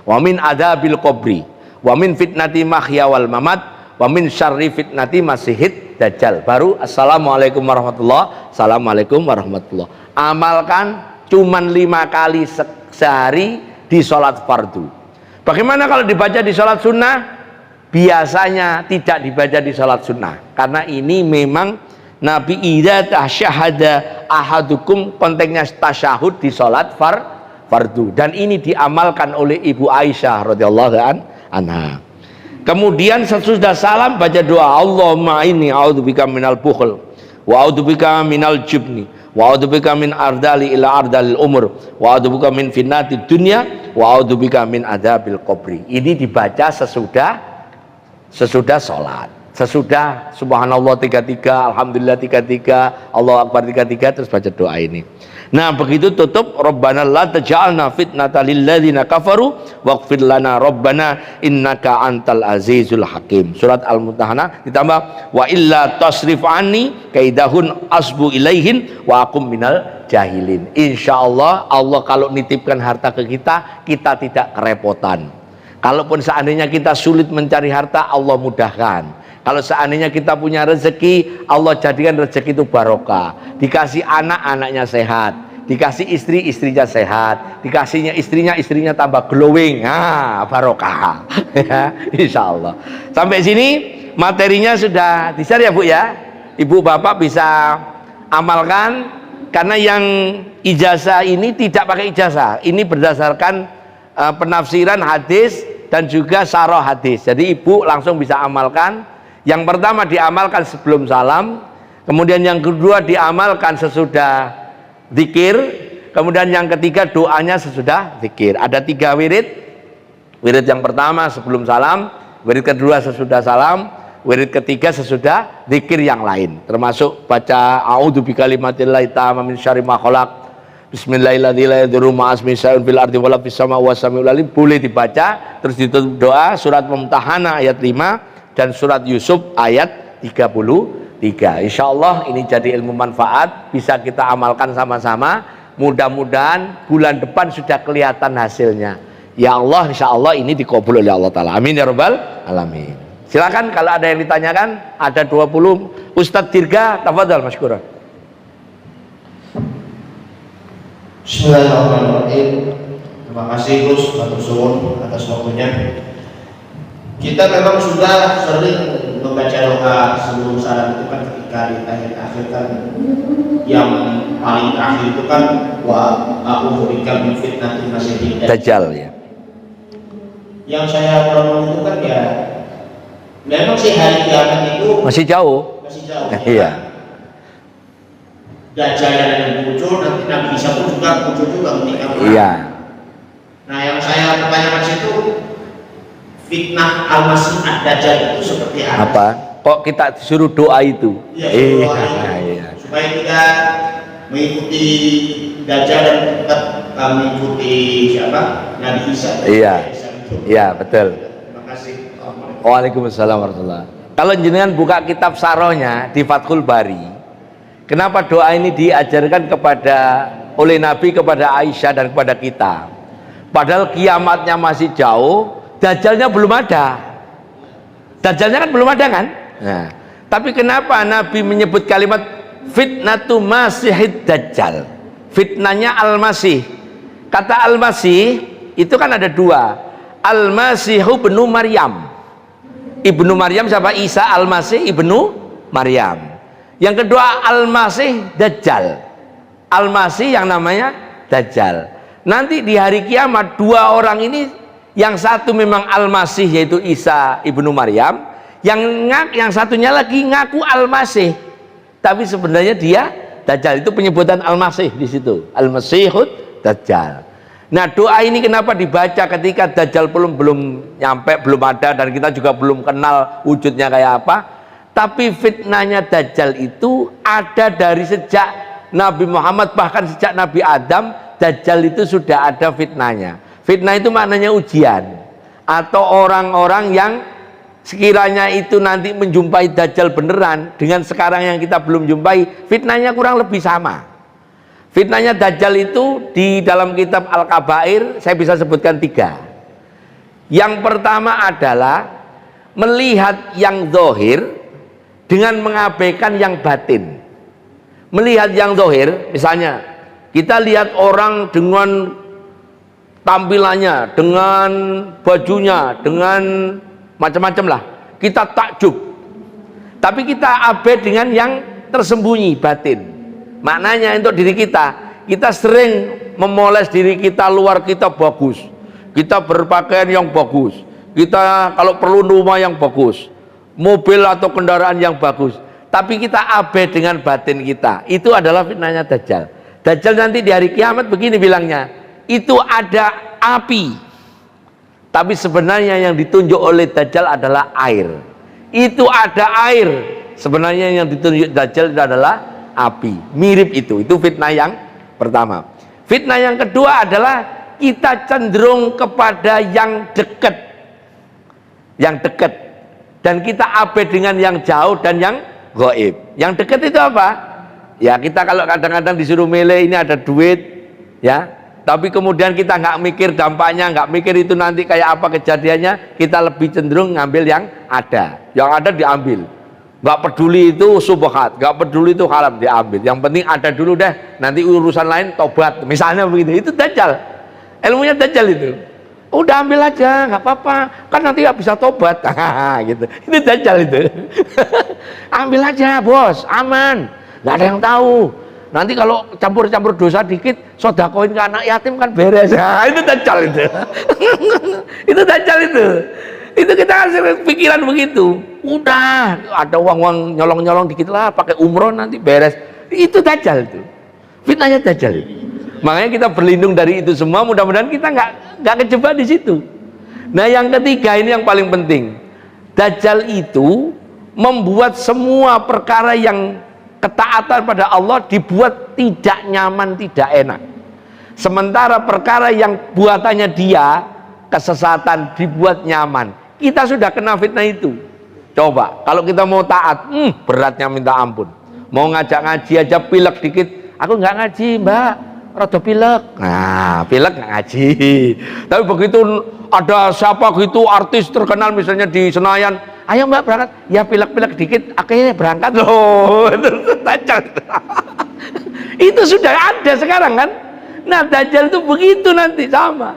wa min adzabil qabri wa min fitnati mahya wal mamat wa min syarri fitnati masihid dajjal. Baru assalamualaikum warahmatullah, assalamualaikum warahmatullah. Amalkan cuman 5 kali sehari di sholat fardu. Bagaimana kalau dibaca di sholat sunnah? Biasanya tidak dibaca di sholat sunnah, karena ini memang Nabi idza tasyahada ahadukum, konteksnya tasyahud di sholat fardu, dan ini diamalkan oleh Ibu Aisyah radhiyallahu anha. Kemudian sesudah salam baca doa, Allahumma inni a'udzubika minal bukhl wa a'udzubika minal jubni wa a'udzubika min ardali ila ardalil umur wa a'udzubika min fitnatid dunya wa a'udzubika min adzabil qabri. Ini dibaca sesudah sholat, sesudah subhanallah 33, alhamdulillah 33, Allahu akbar 33, terus baca doa ini. Nah begitu tutup, Rabbana la taj'alna fitnatan lil ladzina kafaru waghfir lana Rabbana innaka antal azizul hakim. Surat Al-Mumtahanah ditambah wa illa tasrif anni kaidahun asbu ilaihin wa akum minal jahilin. Insyaallah Allah kalau nitipkan harta ke kita, kita tidak kerepotan. Kalaupun seandainya kita sulit mencari harta, Allah mudahkan. Kalau seandainya kita punya rezeki, Allah jadikan rezeki itu barokah. Dikasih anak, anaknya sehat. Dikasih istri, istrinya sehat. Dikasihnya istrinya tambah glowing. Ah, barokah. Insya Allah. Sampai sini materinya sudah di-share ya Bu ya. Ibu bapak bisa amalkan. karena yang ijazah ini tidak pakai ijazah, ini berdasarkan penafsiran hadis dan juga syarah hadis. Jadi ibu langsung bisa amalkan. Yang pertama diamalkan sebelum salam, kemudian yang kedua diamalkan sesudah zikir, kemudian yang ketiga doanya sesudah zikir. Ada 3 wirid. Wirid yang pertama sebelum salam, wirid kedua sesudah salam, wirid ketiga sesudah zikir yang lain, termasuk baca a'udzu bikalimatillahi tammati min syarri ma khalaq, bismillahirrahmanirrahim, ma'asmi syai'un fil ardi wala fis sama wa samiul alim, boleh dibaca. Terus ditutup doa surat Mumtahanah ayat 5 dan surat Yusuf ayat 33. Insyaallah ini jadi ilmu manfaat, bisa kita amalkan sama-sama. Mudah-mudahan bulan depan sudah kelihatan hasilnya. Ya Allah, insyaallah ini dikabul oleh Allah Ta'ala. Amin ya rabbal alamin. Silakan kalau ada yang ditanyakan. Ada 20. Ustadz Dirga, tafadhal masykuran. Bismillahirrahmanirrahim. Terima kasih Gus matur suwun atas waktunya. Kita memang sudah sering membaca doa sebelum salam itu kan, ketika di akhir kan yang paling terakhir itu kan wa a'udzu bika min fitnatil masiihid Dajjal ya. Yang saya promo itu kan ya memang sih hari kiamat itu Masih jauh. Iya. Dajjal yang muncul, nanti Nabi Isa pun juga muncul juga ketika perang. Iya. Nah yang saya pertanyakan situ, fitnah Al-Masih Ad-Dajjal itu seperti Apa? Kok kita disuruh doa itu? Iya, iya. Supaya kita mengikuti Dajjal dan tetap mengikuti siapa? Nabi Isa. Iya. Iya, betul. Terima kasih. Waalaikumsalam warahmatullahi. Kalau jenengan buka kitab sarohnya di Fathul Bari, kenapa doa ini diajarkan oleh Nabi kepada Aisyah dan kepada kita? Padahal kiamatnya masih jauh, Dajjalnya belum ada. Dajjalnya kan belum ada kan? Nah, tapi kenapa Nabi menyebut kalimat fitnatu masihid Dajjal? Fitnahnya Al-Masih. Kata Al-Masih itu kan ada 2. Al-Masihu ibnu Maryam. Ibnu Maryam siapa? Isa. Al-Masih ibnu Maryam. Yang kedua Al-Masih Dajjal. Al-Masih yang namanya Dajjal. Nanti di hari kiamat 2 orang ini, yang satu memang Al-Masih yaitu Isa ibnu Maryam, yang satunya lagi ngaku Al-Masih, tapi sebenarnya dia Dajjal. Itu penyebutan Al-Masih di situ. Al-Masihud Dajjal. Nah, doa ini kenapa dibaca ketika Dajjal belum nyampe, belum ada, dan kita juga belum kenal wujudnya kayak apa. Tapi fitnahnya Dajjal itu ada dari sejak Nabi Muhammad, bahkan sejak Nabi Adam, Dajjal itu sudah ada fitnahnya. Fitnah itu maknanya ujian, atau orang-orang yang sekiranya itu nanti menjumpai Dajjal beneran dengan sekarang yang kita belum jumpai, fitnahnya kurang lebih sama. Fitnahnya Dajjal itu di dalam kitab Al-Kabair saya bisa sebutkan 3. Yang pertama adalah melihat yang zahir dengan mengabaikan yang batin. Melihat yang zahir, misalnya kita lihat orang dengan tampilannya, dengan bajunya, dengan macam-macam lah, kita takjub. Tapi kita abai dengan yang tersembunyi batin. Maknanya untuk diri kita sering memoles diri kita, luar kita bagus, kita berpakaian yang bagus, kita kalau perlu rumah yang bagus, mobil atau kendaraan yang bagus, tapi kita abai dengan batin kita. Itu adalah fitnahnya Dajjal. Dajjal nanti di hari kiamat begini bilangnya, itu ada api, tapi sebenarnya yang ditunjuk oleh Dajjal adalah air. Itu ada air, sebenarnya yang ditunjuk Dajjal itu adalah api. Mirip itu fitnah yang pertama. Fitnah yang kedua adalah kita cenderung kepada yang dekat, dan kita abai dengan yang jauh dan yang gaib. Yang dekat itu apa? Ya, kita kalau kadang-kadang disuruh milih, ini ada duit ya, tapi kemudian kita nggak mikir dampaknya, nggak mikir itu nanti kayak apa kejadiannya, kita lebih cenderung ngambil yang ada diambil. Nggak peduli itu subhat, nggak peduli itu haram, diambil. Yang penting ada dulu deh, nanti urusan lain tobat, misalnya begitu. Itu Dajjal, ilmunya Dajjal itu. Udah ambil aja, nggak apa-apa, kan nanti nggak bisa tobat. Gitu. Itu Dajjal itu. Ambil aja bos, aman, nggak ada yang tahu. Nanti kalau campur-campur dosa dikit, sodakoin ke anak yatim kan beres. Nah, itu dajjal itu. Itu dajjal itu. Itu kita kasih pikiran begitu. Udah, ada uang-uang nyolong-nyolong dikit lah, pakai umroh nanti beres. Itu dajjal itu. Fitnahnya dajjal itu. Makanya kita berlindung dari itu semua. Mudah-mudahan kita nggak kejebak di situ. Nah, yang ketiga ini yang paling penting. Dajjal itu membuat semua perkara yang ketaatan pada Allah dibuat tidak nyaman, tidak enak. Sementara perkara yang buatannya dia kesesatan dibuat nyaman. Kita sudah kena fitnah itu. Coba kalau kita mau taat, beratnya minta ampun. Mau ngajak ngaji aja pilek dikit, aku nggak ngaji mbak, rada pilek. Nah, pilek nggak ngaji. Tapi begitu ada siapa gitu artis terkenal misalnya di Senayan, ayo mbak berangkat, ya pilek-pilek dikit, akhirnya berangkat loh. Itu sudah ada sekarang kan. Nah, Dajjal itu begitu nanti sama.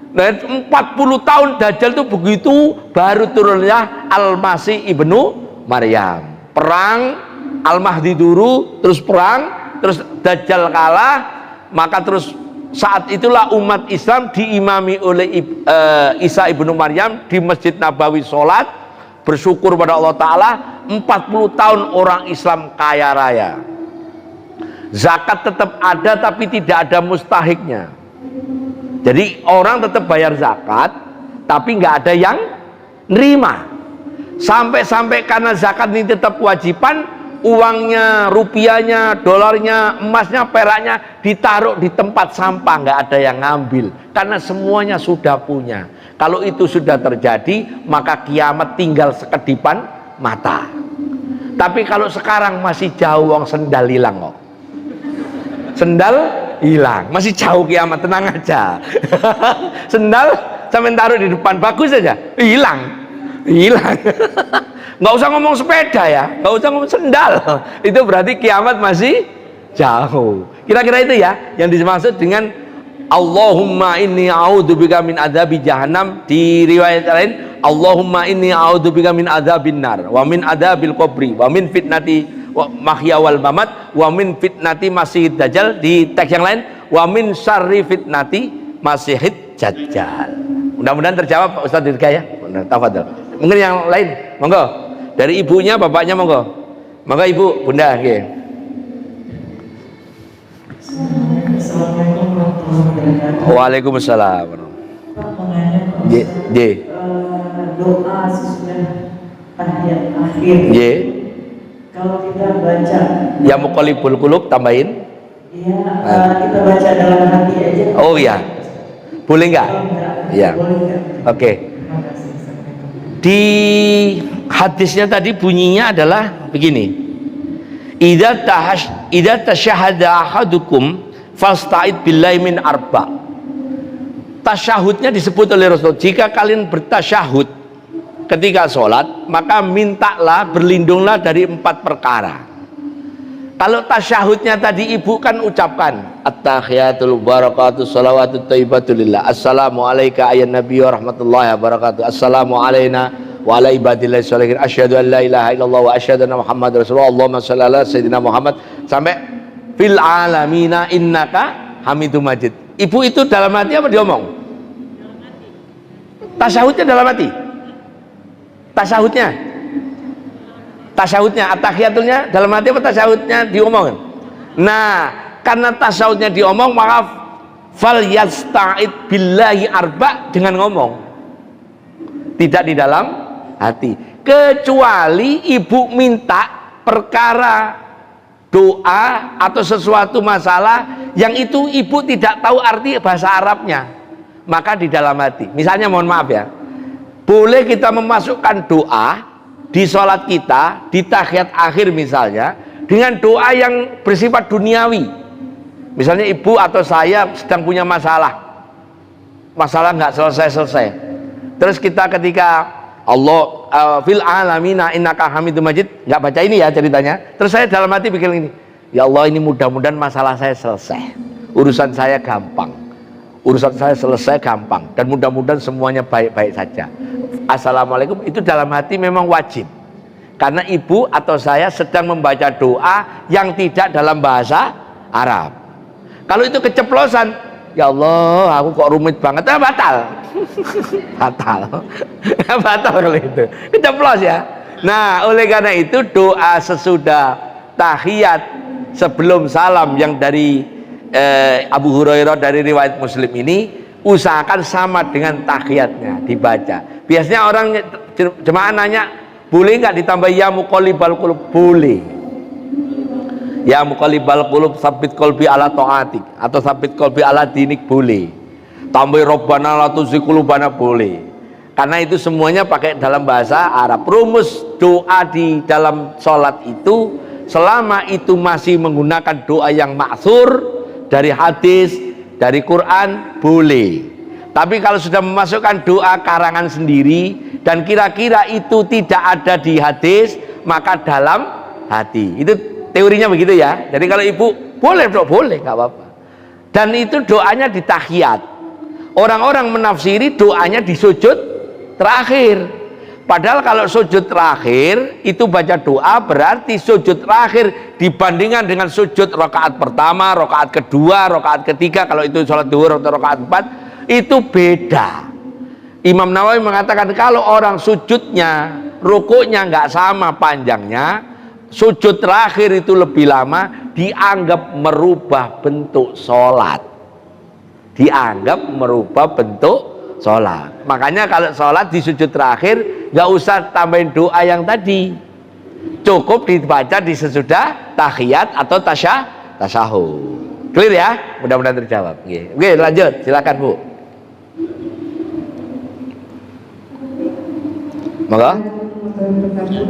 Nah, 40 tahun Dajjal itu begitu, baru turunnya Al-Masih ibnu Maryam. Perang, Al-Mahdi dulu, terus perang, terus Dajjal kalah, maka terus saat itulah umat Islam diimami oleh Isa ibnu Maryam di Masjid Nabawi sholat, bersyukur pada Allah Ta'ala. 40 tahun orang Islam kaya raya. Zakat tetap ada tapi tidak ada mustahiknya. Jadi orang tetap bayar zakat tapi nggak ada yang nerima. Sampai-sampai karena zakat ini tetap kewajiban, uangnya, rupiahnya, dolarnya, emasnya, peraknya ditaruh di tempat sampah, nggak ada yang ngambil karena semuanya sudah punya. Kalau itu sudah terjadi, maka kiamat tinggal sekedipan mata. Tapi kalau sekarang masih jauh, wong sendal hilang kok. Sendal hilang, masih jauh kiamat, tenang aja. Sendal sampai taruh di depan bagus aja, hilang. Nggak usah ngomong sepeda ya, nggak usah ngomong sendal. Itu berarti kiamat masih jauh. Kira-kira itu ya yang dimaksud dengan Allahumma inni a'udzubika min adzabi jahannam. Di riwayat lain, Allahumma inni a'udzubika min adzabin nar wa min adzabil qabri wa min fitnati mahya wal mamat wa min fitnati masihid dajjal. Di teks yang lain, wa min syarri fitnati masihid dajjal. Mudah-mudahan terjawab Pak Ustadz Dirga ya. Tafadhol. Mungkin yang lain, monggo. Dari ibunya, bapaknya, monggo. Monggo ibu, bunda, nggih. Assalamualaikum warahmatullahi wabarakatuh. Waalaikumsalam. Pak mau nanya Pak, doa sesudah tahiyat akhir. Ye. Kalau kita baca, Ya muqallibul qulub tambahin. ya kita baca dalam hati aja. Oh iya. Boleh nggak? Iya. Boleh nggak? Oke. Terima kasih. Assalamualaikum. Di hadisnya tadi bunyinya adalah begini. Idza tasyahada ahadukum fasta'id billahi min arba. Tasyahudnya disebut oleh Rasul, jika kalian bertasyahud ketika sholat, maka mintalah, berlindunglah dari 4 perkara. Kalau tasyahudnya tadi ibu kan ucapkan at-tahiyatul barakatuh salawatut thayyibatulillah, assalamu alayka ayyan nabiy wa rahmatullahi wabarakatuh, assalamu alayna wa ala ibadillahi sholihin, asyhadu an la ilaha illallah wa asyhadu anna muhammad rasulullah, Allahumma shalli ala sayyidina Muhammad, sampai fil alamina innaka hamidum majid. Ibu itu dalam hati apa diomong? Tasyahudnya dalam hati. Tasyahudnya at-tahiyatulnya dalam hati apa tasyahudnya diomongin? Nah, karena tasyahudnya diomong, maka fal yasta'id billahi arba, dengan ngomong, tidak di dalam hati. Kecuali ibu minta perkara doa atau sesuatu masalah yang itu ibu tidak tahu arti bahasa Arabnya, maka di dalam hati. Misalnya, mohon maaf ya, boleh kita memasukkan doa di sholat kita, di tahiyat akhir misalnya, dengan doa yang bersifat duniawi. Misalnya ibu atau saya sedang punya masalah nggak selesai-selesai, terus kita ketika Allah fil alamina innaka hamidum majid, nggak baca ini ya ceritanya, terus saya dalam hati pikir ini, ya Allah, ini mudah-mudahan masalah saya selesai, urusan saya gampang, dan mudah-mudahan semuanya baik-baik saja. Assalamualaikum, itu dalam hati memang wajib. Karena ibu atau saya sedang membaca doa yang tidak dalam bahasa Arab. Kalau itu keceplosan, ya Allah, aku kok rumit banget, batal. Batal. Batal kalau itu. Keceplos ya. Nah, oleh karena itu doa sesudah tahiyat sebelum salam yang dari Abu Hurairah dari riwayat Muslim ini, usahakan sama dengan tahiyatnya dibaca. Biasanya orang jemaah nanya, boleh nggak ditambah ya muqallibal qulub? Boleh. Ya muqallibal qulub sabit qalbi ala taatik atau sabit qalbi ala dinik, boleh. Tambah robbana la tuzigh qulubana, boleh. Karena itu semuanya pakai dalam bahasa Arab. Rumus doa di dalam sholat itu, selama itu masih menggunakan doa yang ma'thur dari hadis, dari Quran, boleh. Tapi kalau sudah memasukkan doa karangan sendiri dan kira-kira itu tidak ada di hadis, maka dalam hati. Itu teorinya begitu ya. Jadi kalau ibu boleh, boleh, nggak apa-apa. Dan itu doanya di tahiyat. Orang-orang menafsiri doanya di sujud terakhir. Padahal kalau sujud terakhir itu baca doa, berarti sujud terakhir dibandingkan dengan sujud rakaat pertama, rakaat kedua, rakaat ketiga, kalau itu sholat duhur atau rakaat 4, itu beda. Imam Nawawi mengatakan kalau orang sujudnya, rukuknya nggak sama panjangnya, sujud terakhir itu lebih lama, dianggap merubah bentuk sholat. Dianggap merubah bentuk sholat. Makanya kalau sholat di sujud terakhir nggak usah tambahin doa yang tadi, cukup dibaca di sesudah tahiyat atau tasyahud. Clear ya? Mudah-mudahan terjawab. Oke, lanjut, silakan Bu. Monggo.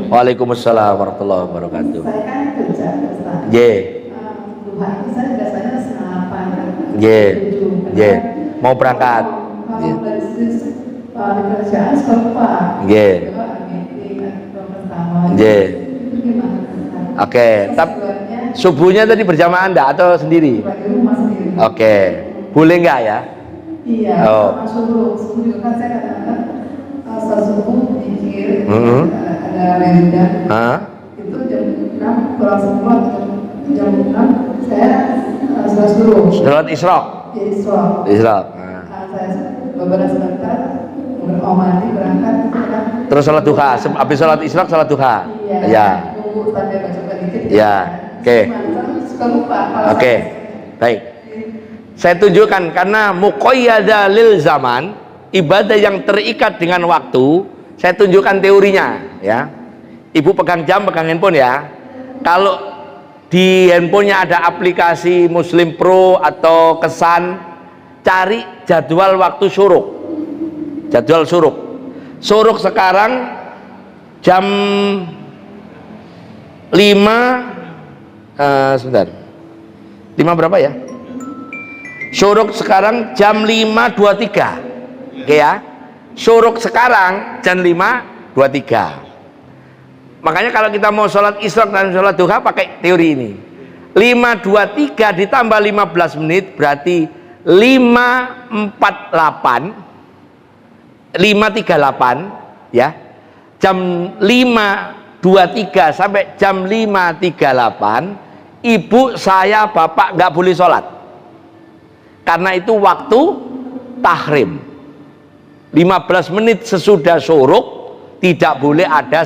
Waalaikumsalam warahmatullahi wabarakatuh. Saya kan kerja, Ustaz. Duha itu saya biasanya setengah 8. Mau berangkat. Kalau dari sisi kerjaan serupa. Meeting atau pertama. Itu gimana, Ustaz? Oke, tapi subuhnya tadi berjamaah Anda atau sendiri? Di rumah sendiri. Oke, boleh nggak ya? Iya, sama subuh juga kan saya kadang-kadang asal subuh mikir, ada wiridan. Itu jam 6 kurang 10 jam 6 saya sholat subuh. Sholat Isra. Isra. Saya beberapa sebentar mandi berangkat terus sholat duha. Habis sholat Isra sholat duha. Iya. Nunggu sampai baca dikit. Iya. Oke. Suka lupa. Oke. Baik. Saya tunjukkan karena muqayyada lil zaman, ibadah yang terikat dengan waktu. Saya tunjukkan teorinya ya. Ibu pegang jam, pegang handphone ya. Kalau di handphonenya ada aplikasi Muslim Pro atau Kesan, cari jadwal waktu syuruk. Jadwal syuruk. Syuruk sekarang jam 5 sebentar. 5 berapa ya? Syuruk sekarang jam 5.23. Oke ya. Syuruk sekarang jam 5.23. Makanya kalau kita mau sholat isyraq dan sholat duha pakai teori ini. 5.23 ditambah 15 menit berarti 5.38 ya. Jam 5.23 sampai jam 5.38 ibu, saya, bapak nggak boleh sholat karena itu waktu tahrim. 15 menit sesudah syuruk tidak boleh ada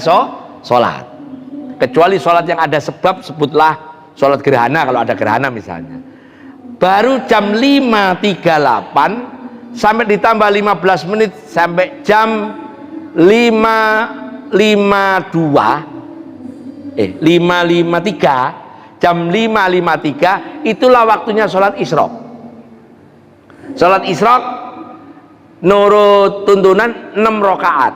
sholat, kecuali sholat yang ada sebab, sebutlah sholat gerhana kalau ada gerhana misalnya. Baru jam 5.38 sampai ditambah 15 menit sampai jam 5.53, jam 5.53 itulah waktunya sholat isyraq. Sholat isyraq nurut tuntunan 6 rakaat,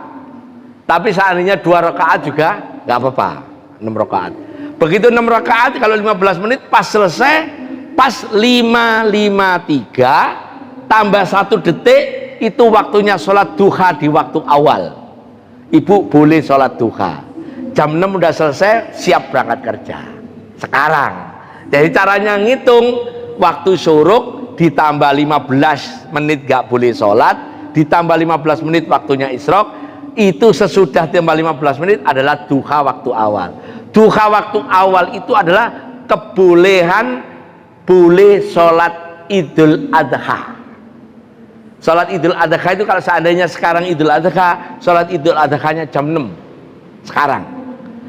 tapi seandainya 2 rakaat juga nggak apa-apa. 6 rakaat. Begitu 6 rakaat kalau 15 menit pas selesai, pas 5.53 tambah 1 detik itu waktunya sholat duha di waktu awal. Ibu boleh sholat duha. Jam 6 udah selesai, siap berangkat kerja. Sekarang. Jadi caranya ngitung waktu syuruk ditambah 15 menit gak boleh sholat, ditambah 15 menit waktunya isyraq, itu sesudah tambah 15 menit adalah duha waktu awal. Duha waktu awal itu adalah kebolehan boleh sholat Idul Adha. Sholat Idul Adha itu kalau seandainya sekarang Idul Adha, sholat Idul Adha-nya jam 6 sekarang.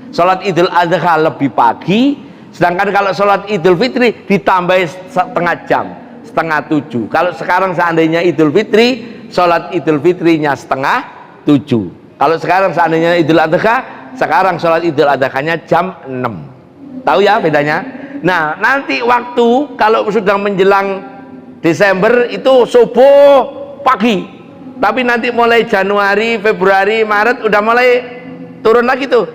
Sholat Idul Adha lebih pagi, sedangkan kalau sholat Idul Fitri ditambah setengah jam, setengah 7. Kalau sekarang seandainya Idul Fitri, sholat Idul Fitrinya setengah 7. Kalau sekarang seandainya Idul Adha, sekarang sholat Idul Adha-nya jam 6. Tahu ya bedanya? Nah, nanti waktu kalau sudah menjelang Desember itu subuh pagi. Tapi nanti mulai Januari, Februari, Maret udah mulai turun lagi tuh.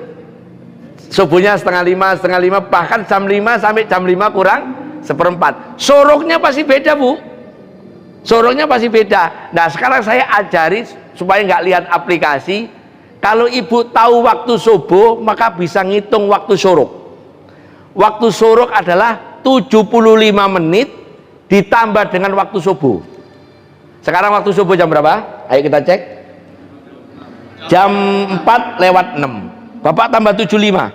Subuhnya setengah 5, bahkan jam 5 sampai jam 5 kurang seperempat. Soroknya pasti beda, Bu. Soroknya pasti beda. Nah, sekarang saya ajari supaya nggak lihat aplikasi. Kalau ibu tahu waktu subuh, maka bisa ngitung waktu sorok. Waktu sorok adalah 75 menit ditambah dengan waktu subuh. Sekarang waktu subuh jam berapa? Ayo kita cek. Jam 4:06. Bapak tambah 75.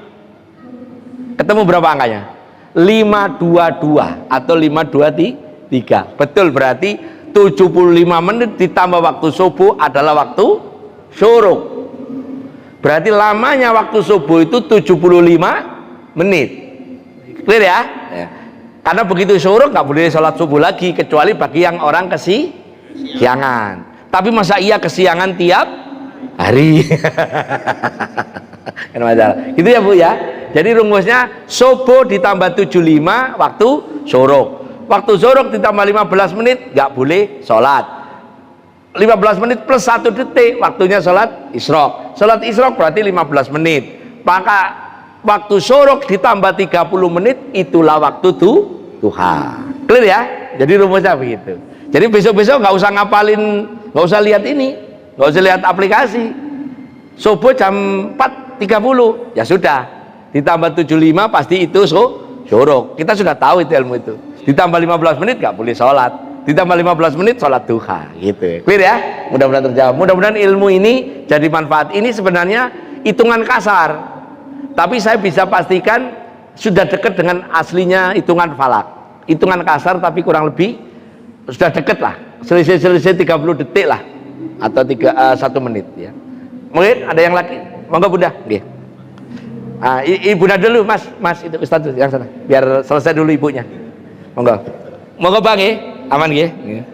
Ketemu berapa angkanya? 522 atau 523. Betul, berarti 75 menit ditambah waktu subuh adalah waktu syuruk. Berarti lamanya waktu subuh itu 75 menit. Clear ya? Ya. Karena begitu syuruk nggak boleh sholat subuh lagi, kecuali bagi yang orang kesiangan. Tapi masa iya kesiangan tiap hari? Kan masalah. Gitu ya, Bu ya. Jadi rumusnya subuh ditambah 75 waktu syuruk. Waktu syuruk ditambah 15 menit nggak boleh sholat. 15 menit plus 1 detik waktunya sholat isyraq. Sholat isyraq berarti 15 menit. Maka waktu syuruk ditambah 30 menit itulah waktu duha. Clear ya? Jadi rumusnya begitu. Jadi besok-besok nggak usah ngapalin, nggak usah lihat ini, nggak usah lihat aplikasi. Subuh jam 4:30 ya sudah. Ditambah 75 pasti itu syuruk. Kita sudah tahu itu ilmu itu. Ditambah 15 menit nggak boleh sholat. Ditambah 15 menit sholat duha gitu. Clear ya? Mudah-mudahan terjawab. Mudah-mudahan ilmu ini jadi manfaat. Ini sebenarnya hitungan kasar, tapi saya bisa pastikan sudah dekat dengan aslinya hitungan falak. Hitungan kasar tapi kurang lebih sudah dekat lah, selisih 30 detik lah, atau 1 menit ya. Mungkin ada yang lagi? Monggo Bunda. Nggih. Bunda dulu, Mas itu Ustaz yang sana. Biar selesai dulu ibunya. Monggo. Monggo Bang nggih. Aman nggih? Nggih.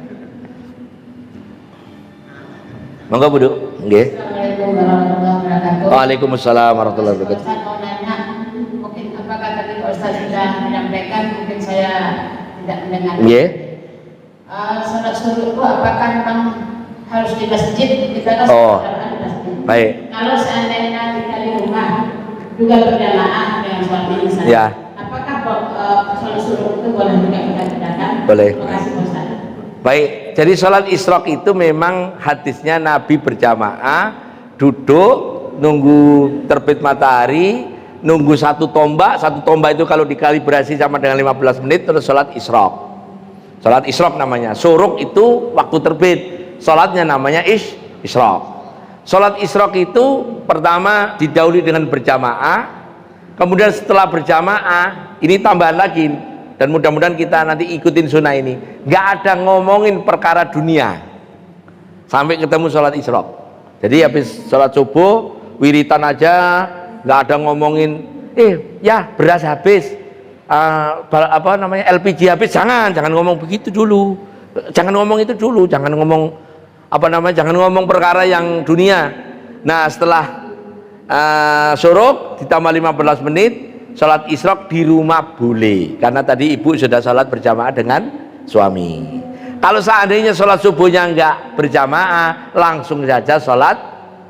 Monggo Bu. Nggih. Assalamualaikum warahmatullahi wabarakatuh. Waalaikumsalam warahmatullahi wabarakatuh. Ustaz mau nanya, mungkin apakah tadi Pak Ustaz sudah menyampaikan, mungkin saya tidak mendengar. Nggih. Salat subuh itu apakah memang harus di masjid? Kita kan Oh. di masjid. Baik. Kalau seandainya kita di rumah juga berjamaah dengan suami misalnya. Ya. Apakah salat subuh itu boleh juga kita kerjakan? Boleh. Terima kasih Pak Ustaz. Baik, jadi sholat isyraq itu memang hadisnya Nabi berjamaah, duduk, nunggu terbit matahari, nunggu satu tombak itu kalau dikalibrasi sama dengan 15 menit, terus sholat isyraq. Sholat isyraq namanya, syuruk itu waktu terbit, sholatnya namanya isyraq. Sholat isyraq itu pertama didahului dengan berjamaah, kemudian setelah berjamaah, ini tambahan lagi, dan mudah-mudahan kita nanti ikutin sunnah ini, nggak ada ngomongin perkara dunia sampai ketemu sholat isyraq. Jadi habis sholat subuh wiritan aja, nggak ada ngomongin ya beras habis, LPG habis, jangan ngomong begitu dulu, jangan ngomong itu dulu, jangan ngomong jangan ngomong perkara yang dunia. Nah, setelah syuruk ditambah 15 menit sholat isyraq di rumah boleh, karena tadi ibu sudah sholat berjamaah dengan suami. Kalau seandainya sholat subuhnya enggak berjamaah, langsung saja sholat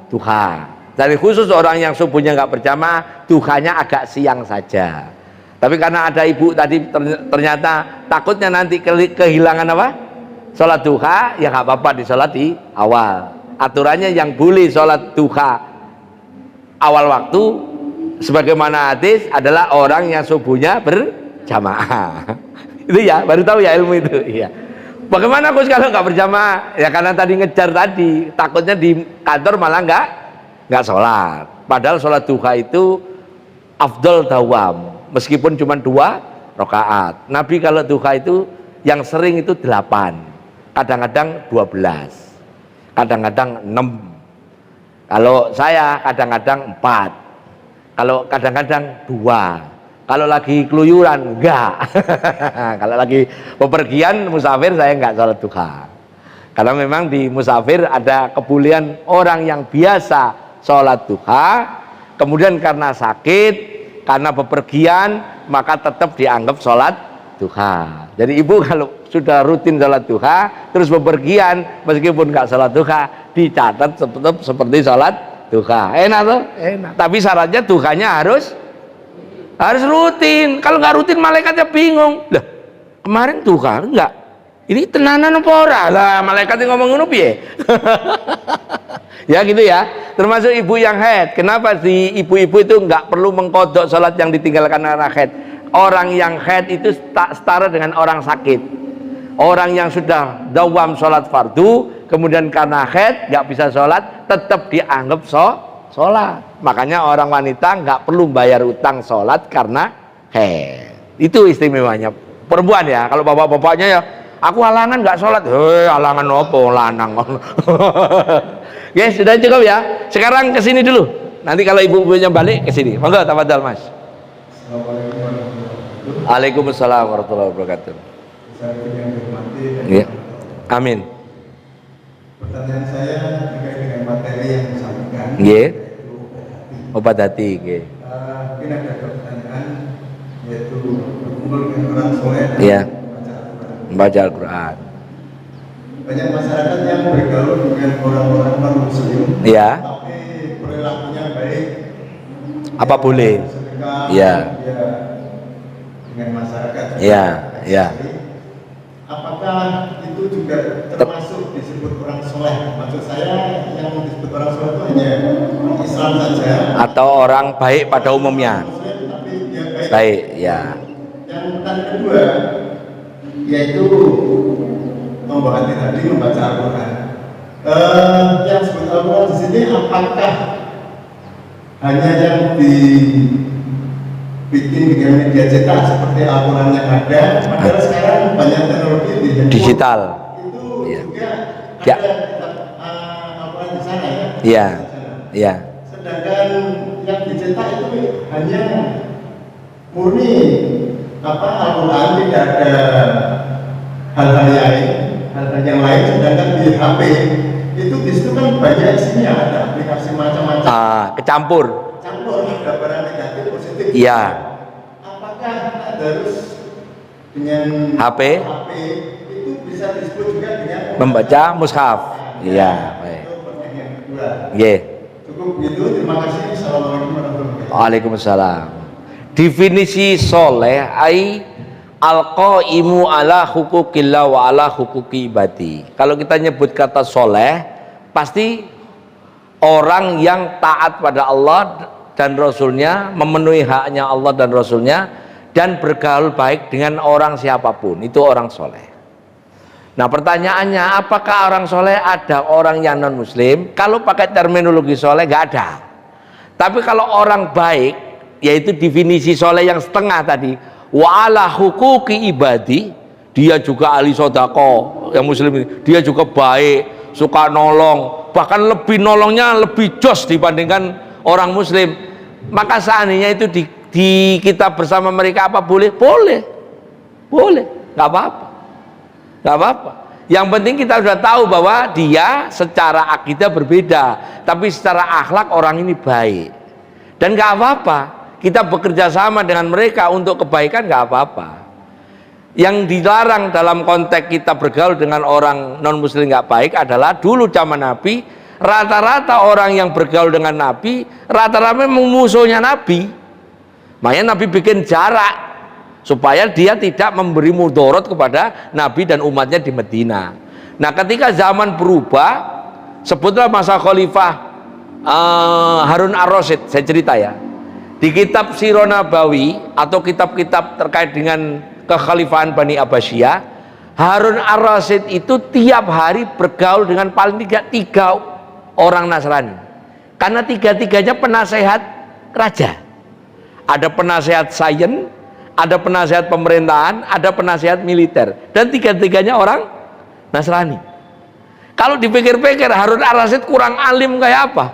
duha. Jadi khusus orang yang subuhnya enggak berjamaah, duhanya agak siang saja. Tapi karena ada ibu tadi ternyata takutnya nanti kehilangan sholat duha, ya nggak apa-apa di sholat di awal. Aturannya yang boleh sholat duha awal waktu sebagaimana hadis adalah orang yang subuhnya berjamaah. Itu ya, baru tahu ya ilmu itu. Iya. Bagaimana Gus kalau nggak berjamaah? Ya karena tadi ngejar tadi, takutnya di kantor malah nggak nggak sholat. Padahal sholat duha itu afdol dawam, meskipun cuma 2 rakaat. Nabi kalau duha itu yang sering itu 8, kadang-kadang 12, kadang-kadang 6. Kalau saya kadang-kadang 4, kalau kadang-kadang 2. Kalau lagi keluyuran enggak. Kalau lagi bepergian musafir saya enggak sholat duha. Karena memang di musafir ada kebulian orang yang biasa sholat duha, kemudian karena sakit, karena bepergian, maka tetap dianggap sholat duha. Jadi ibu kalau sudah rutin sholat duha, terus bepergian, meskipun enggak sholat duha, dicatat tetap seperti sholat duha. Enak tuh? Enak. Tapi syaratnya duhanya harus rutin. Kalau nggak rutin malaikatnya bingung. Lah, kemarin duha enggak. Ini tenanan apa ora? Lah, malaikatnya ngomong ngono piye? Ya gitu ya. Termasuk ibu yang haid. Kenapa si ibu-ibu itu nggak perlu mengkodok sholat yang ditinggalkan karena haid? Orang yang haid itu tak setara dengan orang sakit. Orang yang sudah dawam sholat fardu, kemudian karena haid nggak bisa sholat, tetap dianggap sholat. Makanya orang wanita nggak perlu bayar utang sholat karena haid. Itu istimewanya perempuan ya. Kalau bapak-bapaknya ya, aku halangan nggak sholat. Halangan apa? Lanang. Ya sudah cukup ya. Sekarang ke sini dulu. Nanti kalau ibu-ibunya balik ke sini. Monggo, tafadhal Mas. Waalaikumsalam warahmatullahi wabarakatuh. Ya. Amin. Pertanyaan saya terkait dengan materi yang disampaikan. Nggih. Obat hati, nggih. Mungkin ada pertanyaan yaitu berkumpul dengan orang soleh. Iya. Membaca Al-Quran. Banyak masyarakat yang bergaul dengan orang-orang non-muslim. Iya. Tapi perilakunya baik. Apa boleh? Sedekah. Iya. Ya, dengan masyarakat. Iya. Iya. Apakah itu juga termasuk disebut orang soleh? Maksud saya yang disebut orang soleh itu hanya orang Islam saja Atau orang baik pada umumnya. Muslim, tapi dia baik. Baik, ya. Yang pertanyaan kedua yaitu membaca tadi membaca Al-Quran. Yang disebut Al-Quran di sini apakah hanya yang dibikin dengan media cetak seperti Al-Quran yang ada? Padahal sekarang banyak teknologi di handphone. Digital. Itu Iya. juga Ya. ada Al-Quran di sana ya. Iya. Iya. Sedangkan yang dicetak itu hanya murni Al-Quran, tidak ada hal-hal yang lain. Sedangkan di HP itu di situ kan banyak isinya, ada aplikasi macam-macam. Kecampur. Campur, ada barang negatif positif. Iya. Apakah harus dengan HP itu bisa disebut juga dengan membaca mushaf. Iya, baik. Itu pertanyaan kedua. Nggih. Cukup begitu, terima kasih. Assalamualaikum warahmatullahi wabarakatuh. Waalaikumsalam. Definisi soleh ai al-qaimu ala hukukillah wa ala hukuki ibadi. Kalau kita nyebut kata soleh, pasti orang yang taat pada Allah dan Rasulnya, memenuhi haknya Allah dan Rasulnya, dan bergaul baik dengan orang siapapun. Itu orang soleh. Nah pertanyaannya, apakah orang soleh ada orang yang non muslim? Kalau pakai terminologi soleh nggak ada. Tapi kalau orang baik, yaitu definisi soleh yang setengah tadi, wa ala hukuki ibadi, dia juga ahli sodako yang muslim ini, dia juga baik, suka nolong, bahkan lebih nolongnya lebih jos dibandingkan orang muslim. Maka seandainya itu di kita bersama mereka apa boleh? Boleh, nggak apa-apa, nggak apa-apa. Yang penting kita sudah tahu bahwa dia secara akidah berbeda, tapi secara akhlak orang ini baik, dan nggak apa-apa. Kita bekerja sama dengan mereka untuk kebaikan, nggak apa-apa. Yang dilarang dalam konteks kita bergaul dengan orang non muslim nggak baik adalah dulu zaman Nabi, rata-rata orang yang bergaul dengan Nabi rata-rata memusuhnya Nabi. Makanya Nabi bikin jarak supaya dia tidak memberi mudarat kepada Nabi dan umatnya di Medina. Nah ketika zaman berubah, sebutlah masa Khalifah Harun ar-Rasyid, saya cerita ya. Di kitab Sirah Nabawi atau kitab-kitab terkait dengan kekhalifahan Bani Abbasiyah, Harun ar-Rasyid itu tiap hari bergaul dengan paling tidak 3 orang Nasrani. Karena tiga-tiganya penasehat raja. Ada penasehat sains, ada penasehat pemerintahan, ada penasehat militer, dan tiga-tiganya orang Nasrani. Kalau dipikir-pikir, Harun ar-Rasyid kurang alim kayak apa?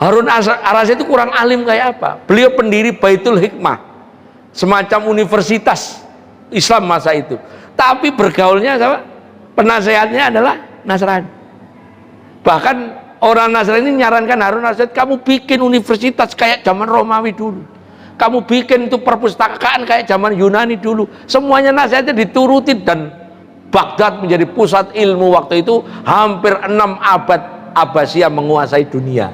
Harun ar-Rasyid itu kurang alim kayak apa? Beliau pendiri Baitul Hikmah, semacam universitas Islam masa itu. Tapi bergaulnya sama penasehatnya adalah Nasrani. Bahkan orang Nasrani nyarankan Harun ar-Rasyid, kamu bikin universitas kayak zaman Romawi dulu. Kamu bikin itu perpustakaan kayak zaman Yunani dulu. Semuanya nasihatnya dituruti, dan Baghdad menjadi pusat ilmu waktu itu. Hampir 6 abad Abbasiyah menguasai dunia.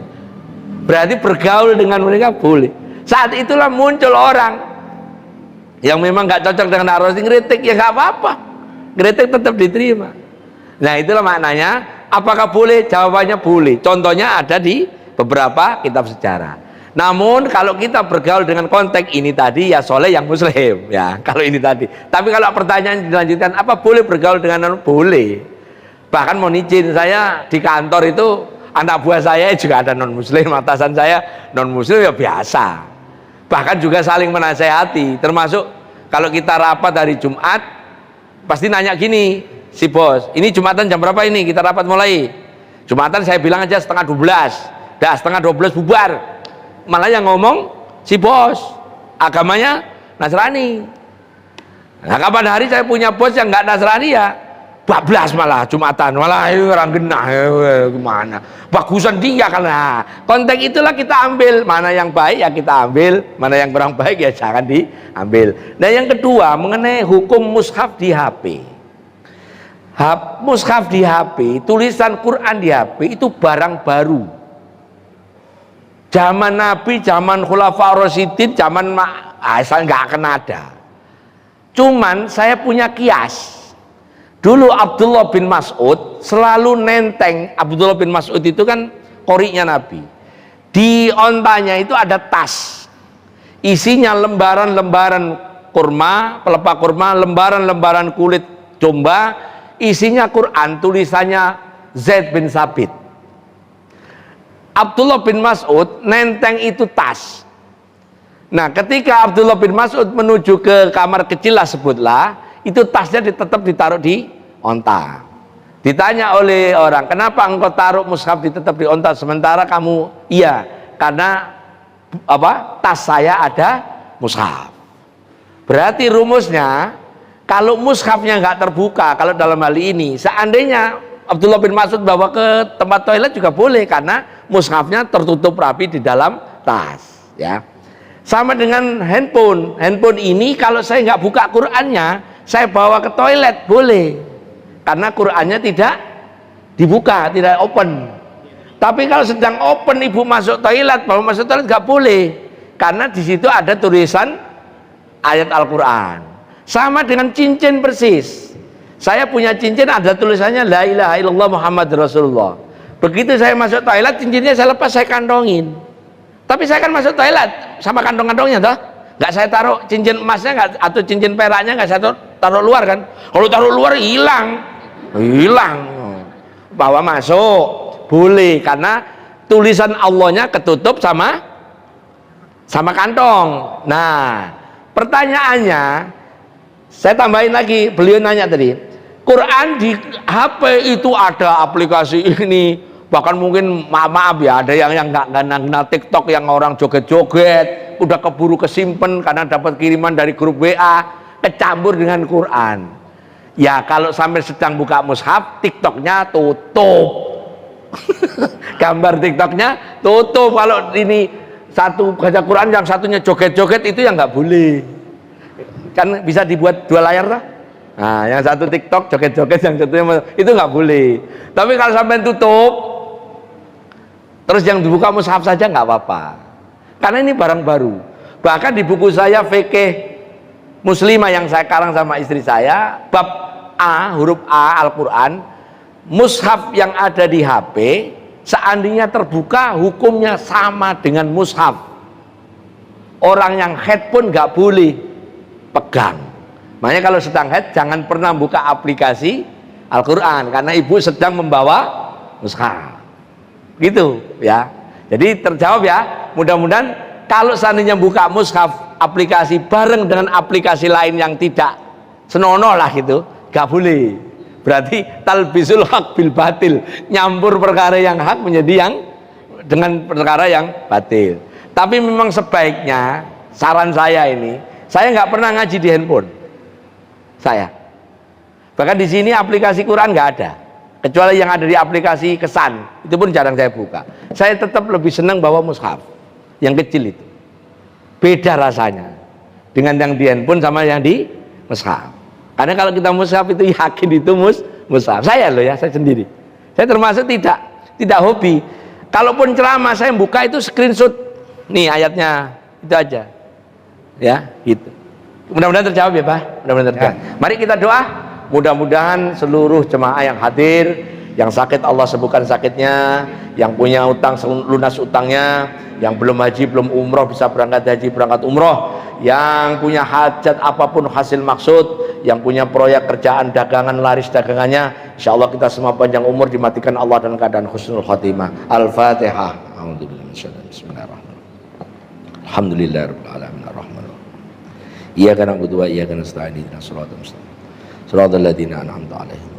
Berarti bergaul dengan mereka boleh. Saat itulah muncul orang yang memang nggak cocok dengan Harun ar-Rasyid, ngeritik, ya nggak apa-apa, ngeritik tetap diterima. Nah, itulah maknanya. Apakah boleh? Jawabannya boleh. Contohnya ada di beberapa kitab sejarah. Namun kalau kita bergaul dengan konteks ini tadi, ya soleh yang muslim, ya kalau ini tadi. Tapi kalau pertanyaan dilanjutkan, apa boleh bergaul dengan non? Boleh. Bahkan mohon izin, saya di kantor itu anak buah saya juga ada non muslim, atasan saya non muslim, ya biasa. Bahkan juga saling menasehati. Termasuk kalau kita rapat hari Jumat, pasti nanya gini, si bos, ini Jumatan jam berapa ini kita rapat mulai? Jumatan saya bilang aja 11:30, dah 11:30 bubar. Malah yang ngomong si bos, agamanya Nasrani. Nah, kapan hari saya punya bos yang nggak Nasrani, ya bablas malah Jumatan, malah orang genah, gimana bagusan dia. Karena konteks itulah kita ambil, mana yang baik ya kita ambil, mana yang kurang baik ya jangan diambil. Nah, yang kedua mengenai hukum mushaf di HP. Mushaf di HP, tulisan Quran di HP itu barang baru. Zaman Nabi, zaman Khulafaur Rasyidin, zaman asal nggak akan ada. Cuman saya punya kias. Dulu Abdullah bin Mas'ud selalu nenteng. Abdullah bin Mas'ud itu kan qori'nya Nabi. Di ontanya itu ada tas. Isinya lembaran-lembaran kurma, pelepah kurma, lembaran-lembaran kulit domba. Isinya Quran, tulisannya Zaid bin Sabit. Abdullah bin Mas'ud nenteng itu tas. Nah, ketika Abdullah bin Mas'ud menuju ke kamar kecil lah sebutlah, itu tasnya tetap ditaruh di onta. Ditanya oleh orang, kenapa engkau taruh mushaf tetap di onta sementara kamu? Iya, karena apa? Tas saya ada mushaf. Berarti rumusnya, kalau mushafnya nggak terbuka, kalau dalam hal ini, seandainya Abdullah bin Mas'ud bawa ke tempat toilet juga boleh, karena mushafnya tertutup rapi di dalam tas, ya. Sama dengan handphone. Handphone ini kalau saya nggak buka Qur'annya, saya bawa ke toilet boleh, karena Qur'annya tidak dibuka, tidak open. Tapi kalau sedang open, ibu masuk toilet, bawa masuk toilet nggak boleh, karena di situ ada tulisan ayat Al-Quran. Sama dengan cincin persis. Saya punya cincin ada tulisannya La ilaha illallah Muhammad Rasulullah. Begitu saya masuk toilet, cincinnya saya lepas, saya kantongin. Tapi saya kan masuk toilet sama kantong-kantongnya toh. Nggak saya taruh cincin emasnya nggak, atau cincin peraknya nggak saya taruh luar kan. Kalau taruh luar hilang. Bawa masuk boleh, karena tulisan Allahnya ketutup sama kantong. Nah, pertanyaannya saya tambahin lagi, beliau nanya tadi, Quran di HP itu ada aplikasi ini, bahkan mungkin maaf ya, ada yang nggak kenal TikTok, yang orang joget-joget, udah keburu kesimpen karena dapat kiriman dari grup WA, kecampur dengan Quran. Ya kalau sampai sedang buka mushaf, TikToknya tutup, gambar TikToknya tutup. Kalau ini satu baca Quran, yang satunya joget-joget, itu yang nggak boleh. Kan bisa dibuat dua layar lah. Nah, yang satu TikTok joget-joget, yang satunya itu nggak boleh. Tapi kalau sampai tutup, terus yang dibuka mushaf saja nggak apa-apa. Karena ini barang baru. Bahkan di buku saya Fikih Muslimah yang saya karang sama istri saya, bab A, huruf A Al-Quran, mushaf yang ada di HP, seandainya terbuka hukumnya sama dengan mushaf. Orang yang head pun nggak boleh pegang. Makanya kalau sedang haid jangan pernah buka aplikasi Al-Quran, karena ibu sedang membawa mushaf. Gitu ya. Jadi terjawab ya. Mudah-mudahan kalau seandainya buka mushaf aplikasi bareng dengan aplikasi lain yang tidak senonoh lah gitu, gak boleh. Berarti talbisul haq bil batil, nyampur perkara yang hak menjadi yang dengan perkara yang batil. Tapi memang sebaiknya, saran saya ini, saya nggak pernah ngaji di handphone saya. Bahkan di sini aplikasi Quran nggak ada, kecuali yang ada di aplikasi Kesan, itu pun jarang saya buka. Saya tetap lebih senang bawa mushaf yang kecil itu, beda rasanya dengan yang di handphone sama yang di mushaf. Karena kalau kita mushaf itu yakin itu mushaf. Saya loh ya, saya sendiri, saya termasuk tidak hobi. Kalaupun ceramah saya buka itu screenshot, nih ayatnya itu aja, ya gitu. Mudah-mudahan terjawab ya Pak, mudah-mudahan terjawab. Mari kita doa. Mudah-mudahan seluruh jemaah yang hadir, yang sakit Allah sembuhkan sakitnya, yang punya utang lunas utangnya, yang belum haji belum umroh bisa berangkat haji berangkat umroh, yang punya hajat apapun hasil maksud, yang punya proyek kerjaan dagangan laris dagangannya, insya Allah kita semua panjang umur dimatikan Allah dalam keadaan husnul khatimah. Al-Fatihah. Bismillahirrahmanirrahim. Alhamdulillahirabbil alamin arrahmanirrahim. Iyyaka na'budu wa iyyaka nasta'in ihdinas siratal mustaqim. Shiratal ladzina an'amta 'alaihim.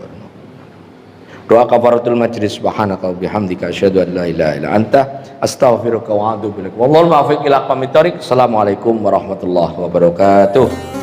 Doa kafaratul majlis, subhanaka wa bihamdika asyhadu an la ilaha illa anta astaghfiruka wa atubu ilaik. Wallahul muwaffiq ila aqwamit thoriq. Assalamualaikum warahmatullahi wabarakatuh.